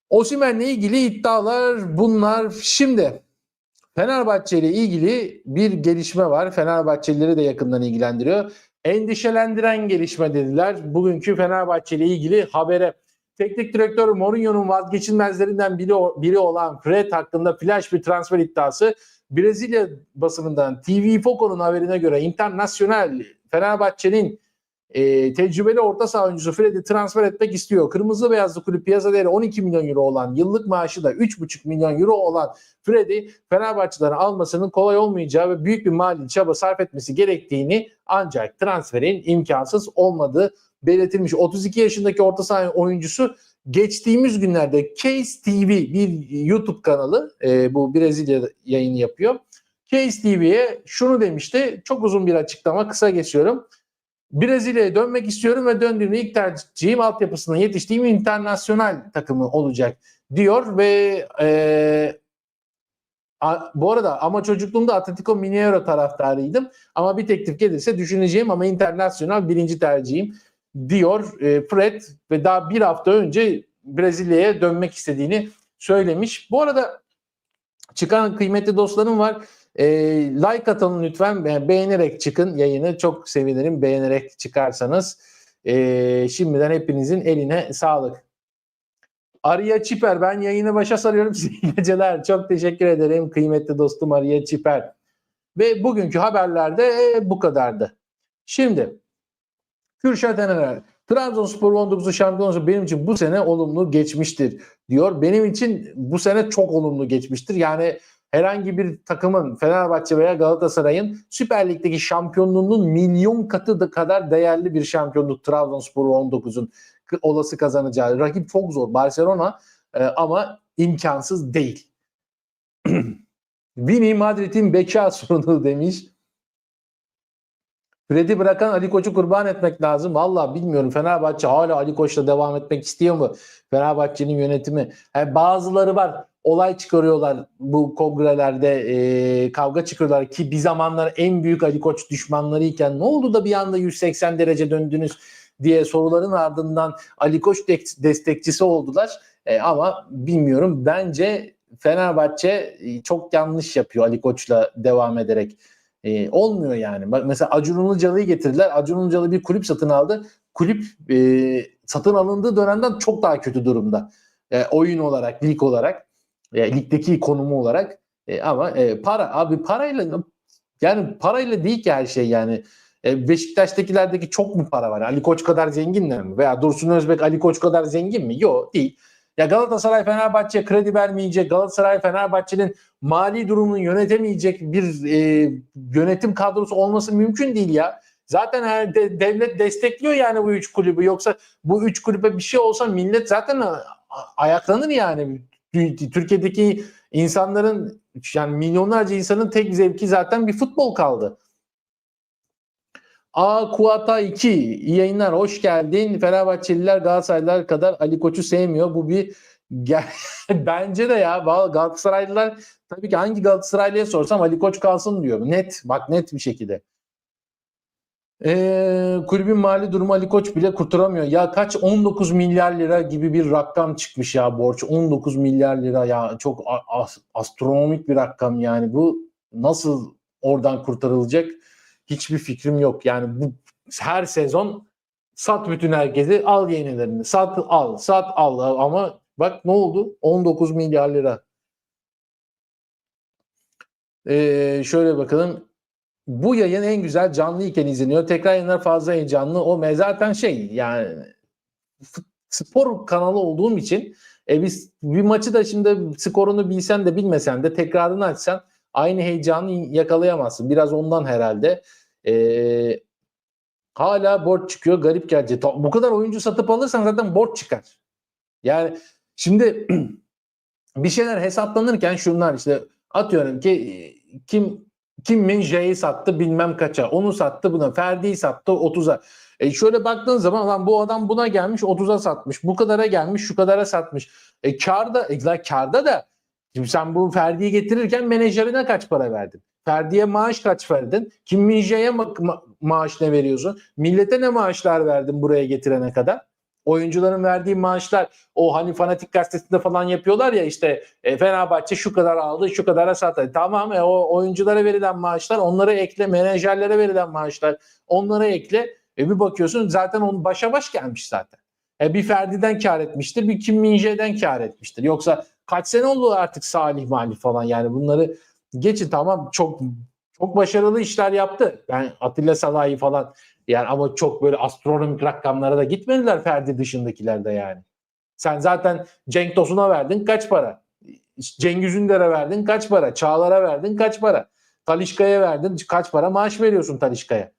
[SPEAKER 1] Osimhen'le ilgili iddialar bunlar. Şimdi Fenerbahçe ile ilgili bir gelişme var. Fenerbahçelileri de yakından ilgilendiriyor. Endişelendiren gelişme dediler bugünkü Fenerbahçe ile ilgili habere. Teknik direktör Mourinho'nun vazgeçilmezlerinden biri olan Fred hakkında flash bir transfer iddiası. Brezilya basınından TV Foco'nun haberine göre Internacional Fenerbahçe'nin tecrübeli orta saha oyuncusu Fred'i transfer etmek istiyor. Kırmızı beyazlı kulüp piyasa değeri 12 milyon euro olan, yıllık maaşı da 3,5 milyon euro olan Fred'i Fenerbahçe'den almasının kolay olmayacağı ve büyük bir mali çaba sarf etmesi gerektiğini, ancak transferin imkansız olmadığı belirtilmiş. 32 yaşındaki orta saha oyuncusu geçtiğimiz günlerde Case TV, bir YouTube kanalı, bu Brezilya yayını yapıyor. Case TV'ye şunu demişti. Çok uzun bir açıklama, kısa geçiyorum. Brezilya'ya dönmek istiyorum ve döndüğümde ilk tercihim altyapısına yetiştiğim internasyonal takımı olacak diyor ve bu arada ama çocukluğumda Atletico Mineiro taraftarıydım ama bir teklif gelirse düşüneceğim ama internasyonal birinci tercihim diyor Fred ve daha bir hafta önce Brezilya'ya dönmek istediğini söylemiş. Bu arada çıkan kıymetli dostlarım var. Like atın lütfen, beğenerek çıkın yayını, çok sevinirim beğenerek çıkarsanız. Şimdiden hepinizin eline sağlık. Arya Çiper, ben yayını başa sarıyorum. İyi geceler. Çok teşekkür ederim kıymetli dostum Arya Çiper. Ve bugünkü haberlerde bu kadardı. Şimdi Kürşat Enener, Trabzonspor 19'u şampiyonası benim için bu sene olumlu geçmiştir diyor. Benim için bu sene çok olumlu geçmiştir. Yani herhangi bir takımın, Fenerbahçe veya Galatasaray'ın Süper Lig'deki şampiyonluğunun milyon katı da kadar değerli bir şampiyonluk Trabzonspor 19'un olası kazanacağı. Rakip çok zor, Barcelona, ama imkansız değil. Vini Madrid'in beka sorunu demiş. Fred'i bırakan Ali Koç'u kurban etmek lazım. Valla bilmiyorum, Fenerbahçe hala Ali Koç'la devam etmek istiyor mu? Fenerbahçe'nin yönetimi. Yani bazıları var, olay çıkarıyorlar bu kongrelerde, kavga çıkıyorlar ki bir zamanlar en büyük Ali Koç düşmanlarıyken ne oldu da bir anda 180 derece döndünüz diye soruların ardından Ali Koç destekçisi oldular. Ama bilmiyorum, bence Fenerbahçe çok yanlış yapıyor Ali Koç'la devam ederek. Olmuyor yani. Bak mesela Acun Ilıcalı'yı getirdiler. Acun Ilıcalı bir kulüp satın aldı. Kulüp satın alındığı dönemden çok daha kötü durumda. Oyun olarak, lig olarak, ligdeki konumu olarak. Ama para, abi parayla, yani parayla değil ki her şey yani. Beşiktaş'takilerdeki çok mu para var? Ali Koç kadar zenginler mi? Veya Dursun Özbek Ali Koç kadar zengin mi? Yok, değil. Ya Galatasaray Fenerbahçe kredi vermeyecek, Galatasaray Fenerbahçe'nin mali durumunu yönetemeyecek bir yönetim kadrosu olması mümkün değil ya. Zaten devlet destekliyor yani bu üç kulübü. Yoksa bu üç kulübe bir şey olsa millet zaten ayaklanır yani. Türkiye'deki insanların, yani milyonlarca insanın tek zevki zaten bir futbol kaldı. Kuata 2 iyi yayınlar, hoş geldin. Fenerbahçeliler Galatasaraylılar kadar Ali Koç'u sevmiyor. Bu bir bence de ya, Galatasaraylılar tabii ki, hangi Galatasaraylı'ya sorsam Ali Koç kalsın diyor. Net, bak, net bir şekilde. Kulübün mali durumu Ali Koç bile kurtaramıyor. Ya kaç, 19 milyar lira gibi bir rakam çıkmış ya, borç. 19 milyar lira ya, çok astronomik bir rakam yani. Bu nasıl oradan kurtarılacak? Hiçbir fikrim yok. Yani bu her sezon sat bütün herkesi, al yenilerini. Sat al, sat al, ama bak ne oldu? 19 milyar lira. Şöyle bakalım. Bu yayın en güzel canlı iken izleniyor. Tekrar yayınlar fazla heyecanlı. O zaten şey yani, spor kanalı olduğum için biz bir maçı da şimdi skorunu bilsen de bilmesen de tekrarını açsan aynı heyecanı yakalayamazsın. Biraz ondan herhalde. Hala borç çıkıyor. Garip gelecek. Bu kadar oyuncu satıp alırsan zaten borç çıkar. Yani şimdi bir şeyler hesaplanırken şunlar işte, atıyorum ki Kim Min-jae'yi sattı bilmem kaça. Onu sattı buna. Ferdi'yi sattı 30'a. Şöyle baktığın zaman lan bu adam buna gelmiş 30'a satmış. Bu kadara gelmiş şu kadara satmış. Kârda da şimdi sen bu Ferdi'yi getirirken menajerine kaç para verdin? Ferdi'ye maaş kaç verdin? Kim Min-jae'ye maaş ne veriyorsun? Millete ne maaşlar verdin buraya getirene kadar? Oyuncuların verdiği maaşlar, o hani Fanatik Gazetesi'nde falan yapıyorlar ya işte, Fenerbahçe şu kadar aldı, şu kadara sattı. Tamam, o oyunculara verilen maaşlar, onları ekle, menajerlere verilen maaşlar, onlara ekle. Bir bakıyorsun zaten onun başa baş gelmiş zaten. Bir Ferdi'den kar etmiştir, bir Kim Min-jae'den kar etmiştir. Yoksa kaç sene oldu artık Salih Malih falan, yani bunları geçin, tamam, çok çok başarılı işler yaptı. Ben Atilla Salahi falan, yani ama çok böyle astronomik rakamlara da gitmediler Ferdi dışındakiler de yani. Sen zaten Cenk Tosun'a verdin kaç para? Cengiz Ünder'e verdin kaç para? Çağlar'a verdin kaç para? Talisca'ya verdin kaç para maaş veriyorsun Talisca'ya?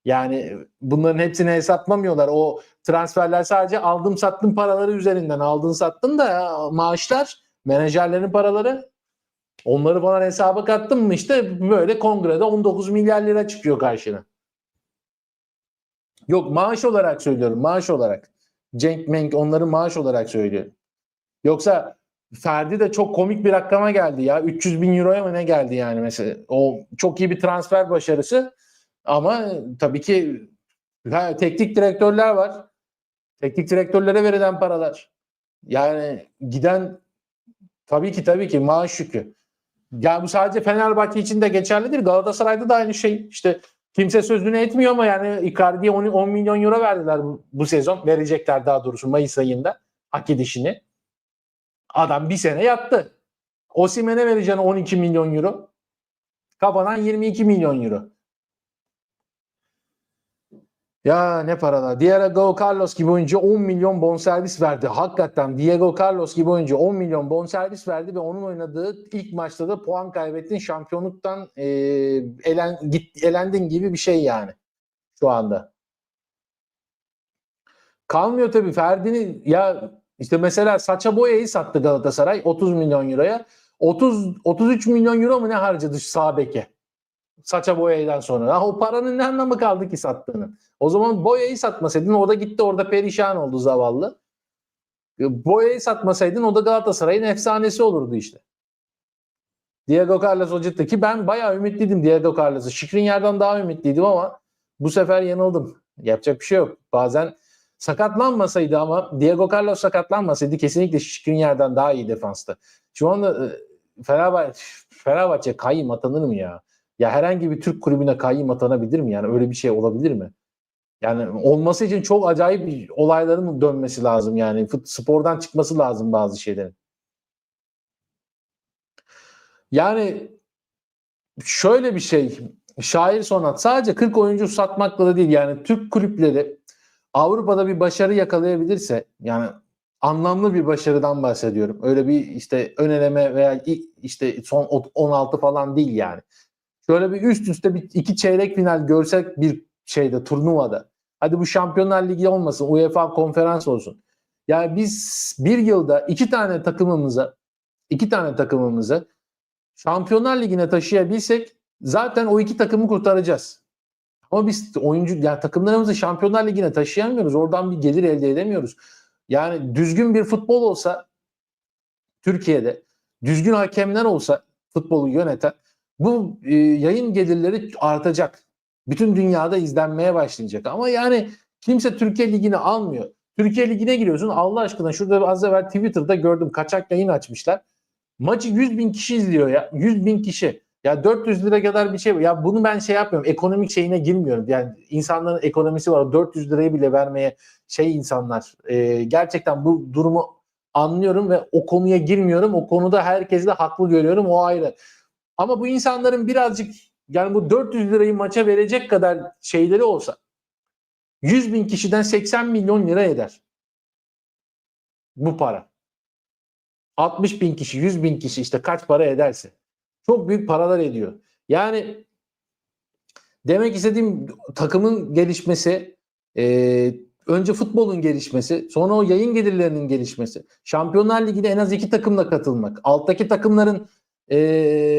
[SPEAKER 1] Yani bunların hepsini hesaplamıyorlar. O transferler sadece aldım sattım paraları üzerinden. Aldın sattın da maaşlar, menajerlerin paraları, onları falan hesaba kattın mı işte böyle kongrede 19 milyar lira çıkıyor karşına. Yok, maaş olarak söylüyorum, maaş olarak. Cenk Menk onları maaş olarak söylüyorum. Yoksa Ferdi de çok komik bir rakama geldi ya. 300 bin euroya mı ne geldi yani mesela. O çok iyi bir transfer başarısı. Ama tabii ki teknik direktörler var. Teknik direktörlere verilen paralar. Yani giden, tabii ki maaş yükü. Yani bu sadece Fenerbahçe için de geçerli değil. Galatasaray'da da aynı şey. İşte kimse sözünü etmiyor ama yani Icardi'ye 10 milyon euro verdiler bu sezon. Verecekler daha doğrusu Mayıs ayında hak edişini. Adam bir sene yattı. Osimhen'e vereceğin 12 milyon euro. Kafadan 22 milyon euro. Ya ne paralar. Diego Carlos gibi oyuncu 10 milyon bonservis verdi. Hakikaten Diego Carlos gibi oyuncu 10 milyon bonservis verdi ve onun oynadığı ilk maçta da puan kaybettin. Şampiyonluktan elendin gibi bir şey yani şu anda. Kalmıyor tabii. Ferdi'ni ya işte mesela Sacha Boey'i sattı Galatasaray 30 milyon euroya. 33 milyon euro mu ne harcadı sağ beke? Saça Boya'dan sonra. Ha, o paranın ne anlamı kaldı ki sattığının? O zaman Boya'yı satmasaydın o da gitti orada perişan oldu zavallı. Boya'yı satmasaydın o da Galatasaray'ın efsanesi olurdu işte. Diego Carlos Hoca'da ki ben bayağı ümitliydim Diego Carlos'u. Skriniar'dan daha ümitliydim ama bu sefer yanıldım. Yapacak bir şey yok. Bazen sakatlanmasaydı ama Diego Carlos sakatlanmasaydı kesinlikle Skriniar'dan daha iyi defanstı. Şu anda Fenerbahçe kayyım atanır mı ya? Ya herhangi bir Türk kulübüne kayyım atanabilir mi? Yani öyle bir şey olabilir mi? Yani olması için çok acayip olayların dönmesi lazım yani. Spordan çıkması lazım bazı şeylerin. Yani şöyle bir şey, şair Sonat sadece 40 oyuncu satmakla da değil yani Türk kulüpleri Avrupa'da bir başarı yakalayabilirse yani anlamlı bir başarıdan bahsediyorum. Öyle bir işte ön eleme veya işte son 16 falan değil yani. Şöyle bir üst üste bir iki çeyrek final görsek bir şeyde turnuvada. Hadi bu Şampiyonlar Ligi olmasın, UEFA konferans olsun. Yani biz bir yılda iki tane takımımıza Şampiyonlar Ligi'ne taşıyabilsek zaten o iki takımı kurtaracağız. Ama biz yani takımlarımızı Şampiyonlar Ligi'ne taşıyamıyoruz. Oradan bir gelir elde edemiyoruz. Yani düzgün bir futbol olsa Türkiye'de, düzgün hakemler olsa futbolu yöneten bu yayın gelirleri artacak. Bütün dünyada izlenmeye başlayacak. Ama yani kimse Türkiye Ligi'ni almıyor. Türkiye Ligi'ne giriyorsun Allah aşkına şurada az evvel Twitter'da gördüm kaçak yayın açmışlar. Maçı 100 bin kişi izliyor ya. 100 bin kişi. Ya 400 lira kadar bir şey. Ya bunu ben şey yapmıyorum. Ekonomik şeyine girmiyorum. Yani insanların ekonomisi var. 400 lirayı bile vermeye insanlar. Gerçekten bu durumu anlıyorum ve o konuya girmiyorum. O konuda herkesi de haklı görüyorum. O ayrı. Ama bu insanların birazcık yani bu 400 lirayı maça verecek kadar şeyleri olsa 100 bin kişiden 80 milyon lira eder. Bu para. 60 bin kişi, 100 bin kişi işte kaç para ederse. Çok büyük paralar ediyor. Yani demek istediğim takımın gelişmesi, önce futbolun gelişmesi, sonra o yayın gelirlerinin gelişmesi. Şampiyonlar Ligi'ne en az 2 takımla katılmak. Alttaki takımların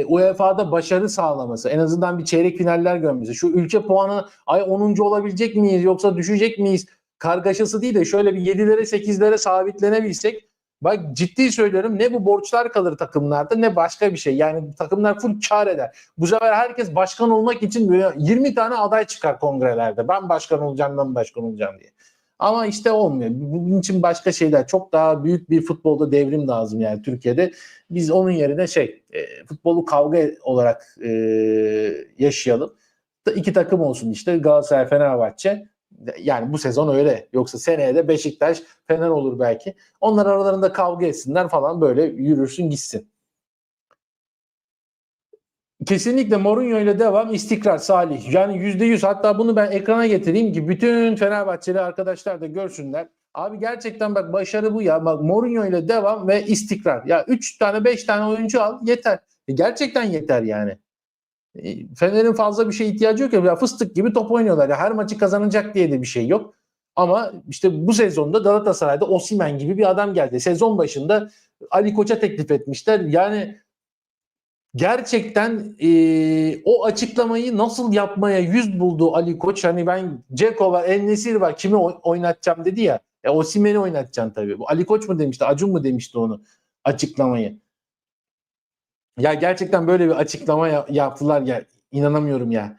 [SPEAKER 1] UEFA'da başarı sağlaması. En azından bir çeyrek finaller görmesi. Şu ülke puanı ay 10. olabilecek miyiz yoksa düşecek miyiz? Kargaşası değil de şöyle bir 7'lere 8'lere sabitlenebilsek. Bak ciddi söylüyorum ne bu borçlar kalır takımlarda ne başka bir şey. Yani takımlar full kar eder. Bu sefer herkes başkan olmak için böyle 20 tane aday çıkar kongrelerde. Ben başkan olacağım, ben başkan olacağım diye. Ama işte olmuyor. Bunun için başka şeyler. Çok daha büyük bir futbolda devrim lazım yani Türkiye'de. Biz onun yerine futbolu kavga olarak yaşayalım. İki takım olsun işte Galatasaray, Fenerbahçe. Yani bu sezon öyle. Yoksa seneye de Beşiktaş, Fener olur belki. Onlar aralarında kavga etsinler falan böyle yürürsün gitsin. Kesinlikle Mourinho ile devam istikrar Salih. Yani %100 hatta bunu ben ekrana getireyim ki bütün Fenerbahçeli arkadaşlar da görsünler. Abi gerçekten bak başarı bu ya. Bak Mourinho ile devam ve istikrar. Ya 3 tane 5 tane oyuncu al yeter. Gerçekten yeter yani. Fener'in fazla bir şeye ihtiyacı yok ya. Fıstık gibi top oynuyorlar. Ya her maçı kazanacak diye de bir şey yok. Ama işte bu sezonda Galatasaray'da Osimhen gibi bir adam geldi. Sezon başında Ali Koç'a teklif etmişler. Yani gerçekten o açıklamayı nasıl yapmaya yüz buldu Ali Koç? Hani ben Ceko var, En-Nesyri var kimi oynatacağım dedi ya. Osimhen'i oynatacaksın tabii. Bu Ali Koç mu demişti, Acun mu demişti onu açıklamayı. Ya gerçekten böyle bir açıklama yaptılar ya inanamıyorum ya.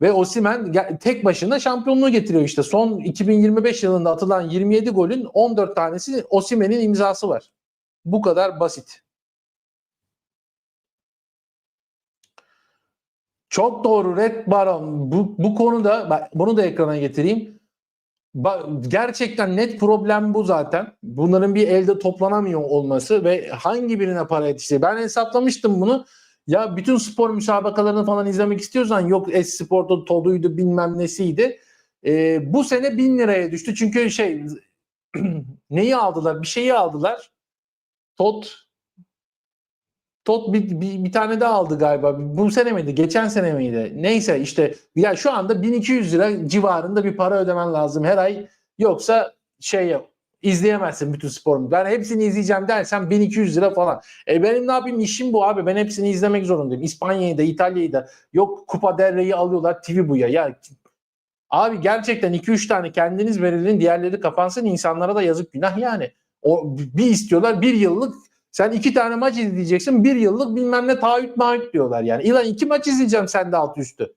[SPEAKER 1] Ve Osimhen tek başına şampiyonluğu getiriyor işte. Son 2025 yılında atılan 27 golün 14 tanesi Osimhen'in imzası var. Bu kadar basit. Çok doğru Red Baron. Bu konuda bunu da ekrana getireyim. Gerçekten net problem bu zaten. Bunların bir elde toplanamıyor olması ve hangi birine para yetişti. Ben hesaplamıştım bunu. Ya bütün spor müsabakalarını falan izlemek istiyorsan yok Espor'da Todo'ydu bilmem nesiydi. Bu sene 1000 liraya düştü. Çünkü neyi aldılar? Bir şeyi aldılar. Tot bir tane daha aldı galiba. Bu sene miydi? Geçen sene miydi? Neyse işte ya şu anda 1200 lira civarında bir para ödemen lazım her ay. Yoksa izleyemezsin bütün sporumu. Ben hepsini izleyeceğim dersen 1200 lira falan. Benim ne yapayım işim bu abi. Ben hepsini izlemek zorundayım. İspanya'yı da İtalya'yı da yok Kupa del Rey'i alıyorlar TV buya. Ya abi gerçekten 2-3 tane kendiniz verilin diğerleri kapansın insanlara da yazık günah yani. O bir istiyorlar 1 yıllık sen 2 tane maç izleyeceksin 1 yıllık bilmem ne taahhüt diyorlar yani. İlan 2 maç izleyeceğim sen de alt üstü.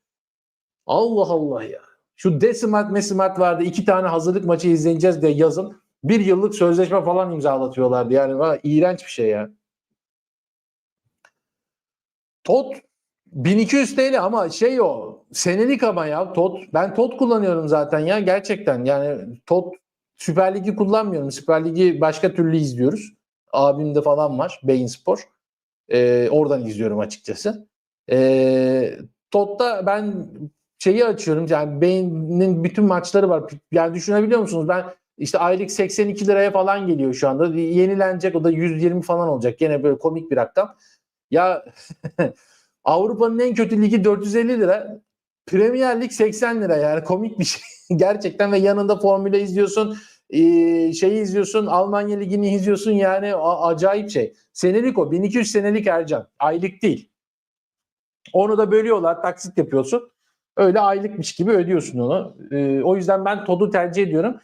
[SPEAKER 1] Allah Allah ya. Şu Decimat Mesimat vardı 2 tane hazırlık maçı izleyeceğiz diye yazın 1 yıllık sözleşme falan imzalatıyorlardı yani iğrenç bir şey ya. Tot 1200 TL ama senelik ama ya ben TOT kullanıyorum zaten ya gerçekten yani TOT Süper Lig'i kullanmıyorum. Süper Lig'i başka türlü izliyoruz. Abimde falan var Bein Spor. Oradan izliyorum açıkçası. TOT'ta ben açıyorum yani Bein'in bütün maçları var. Yani düşünebiliyor musunuz? Ben işte aylık 82 liraya falan geliyor şu anda. Yenilenecek o da 120 falan olacak. Gene böyle komik bir rakam. Ya Avrupa'nın en kötü ligi 450 lira. Premier Lig 80 lira yani komik bir şey. Gerçekten ve yanında Formula izliyorsun. İzliyorsun. Almanya Ligi'ni izliyorsun yani acayip şey. Senelik o. 1200 senelik Ercan. Aylık değil. Onu da bölüyorlar. Taksit yapıyorsun. Öyle aylıkmış gibi ödüyorsun onu. O yüzden ben TOD'u tercih ediyorum.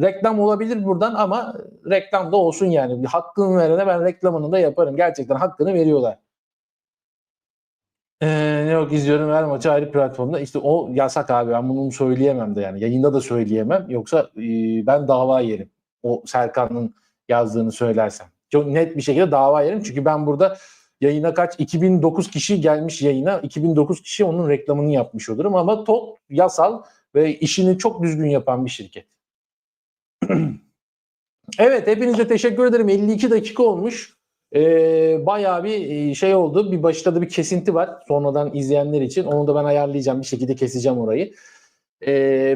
[SPEAKER 1] Reklam olabilir buradan ama reklam da olsun yani. Hakkını verene ben reklamını da yaparım. Gerçekten hakkını veriyorlar. Yok izliyorum her maçı ayrı platformda. İşte o yasak abi. Ben bunu söyleyemem de yani. Yayında da söyleyemem. Yoksa ben dava yerim. O Serkan'ın yazdığını söylersem. Çok net bir şekilde dava yerim. Çünkü ben burada yayına 2009 kişi gelmiş yayına. 2009 kişi onun reklamını yapmış olurum. Ama TOT yasal ve işini çok düzgün yapan bir şirket. Evet hepinize teşekkür ederim. 52 dakika olmuş. Bayağı bir oldu. Bir başta da bir kesinti var. Sonradan izleyenler için. Onu da ben ayarlayacağım. Bir şekilde keseceğim orayı.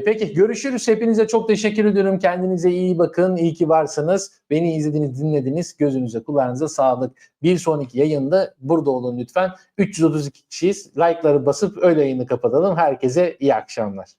[SPEAKER 1] Peki görüşürüz. Hepinize çok teşekkür ediyorum. Kendinize iyi bakın. İyi ki varsınız. Beni izlediniz, dinlediniz. Gözünüze, kulağınıza sağlık. Bir sonraki yayında burada olun lütfen. 332 kişiyiz. Like'ları basıp öyle yayını kapatalım. Herkese iyi akşamlar.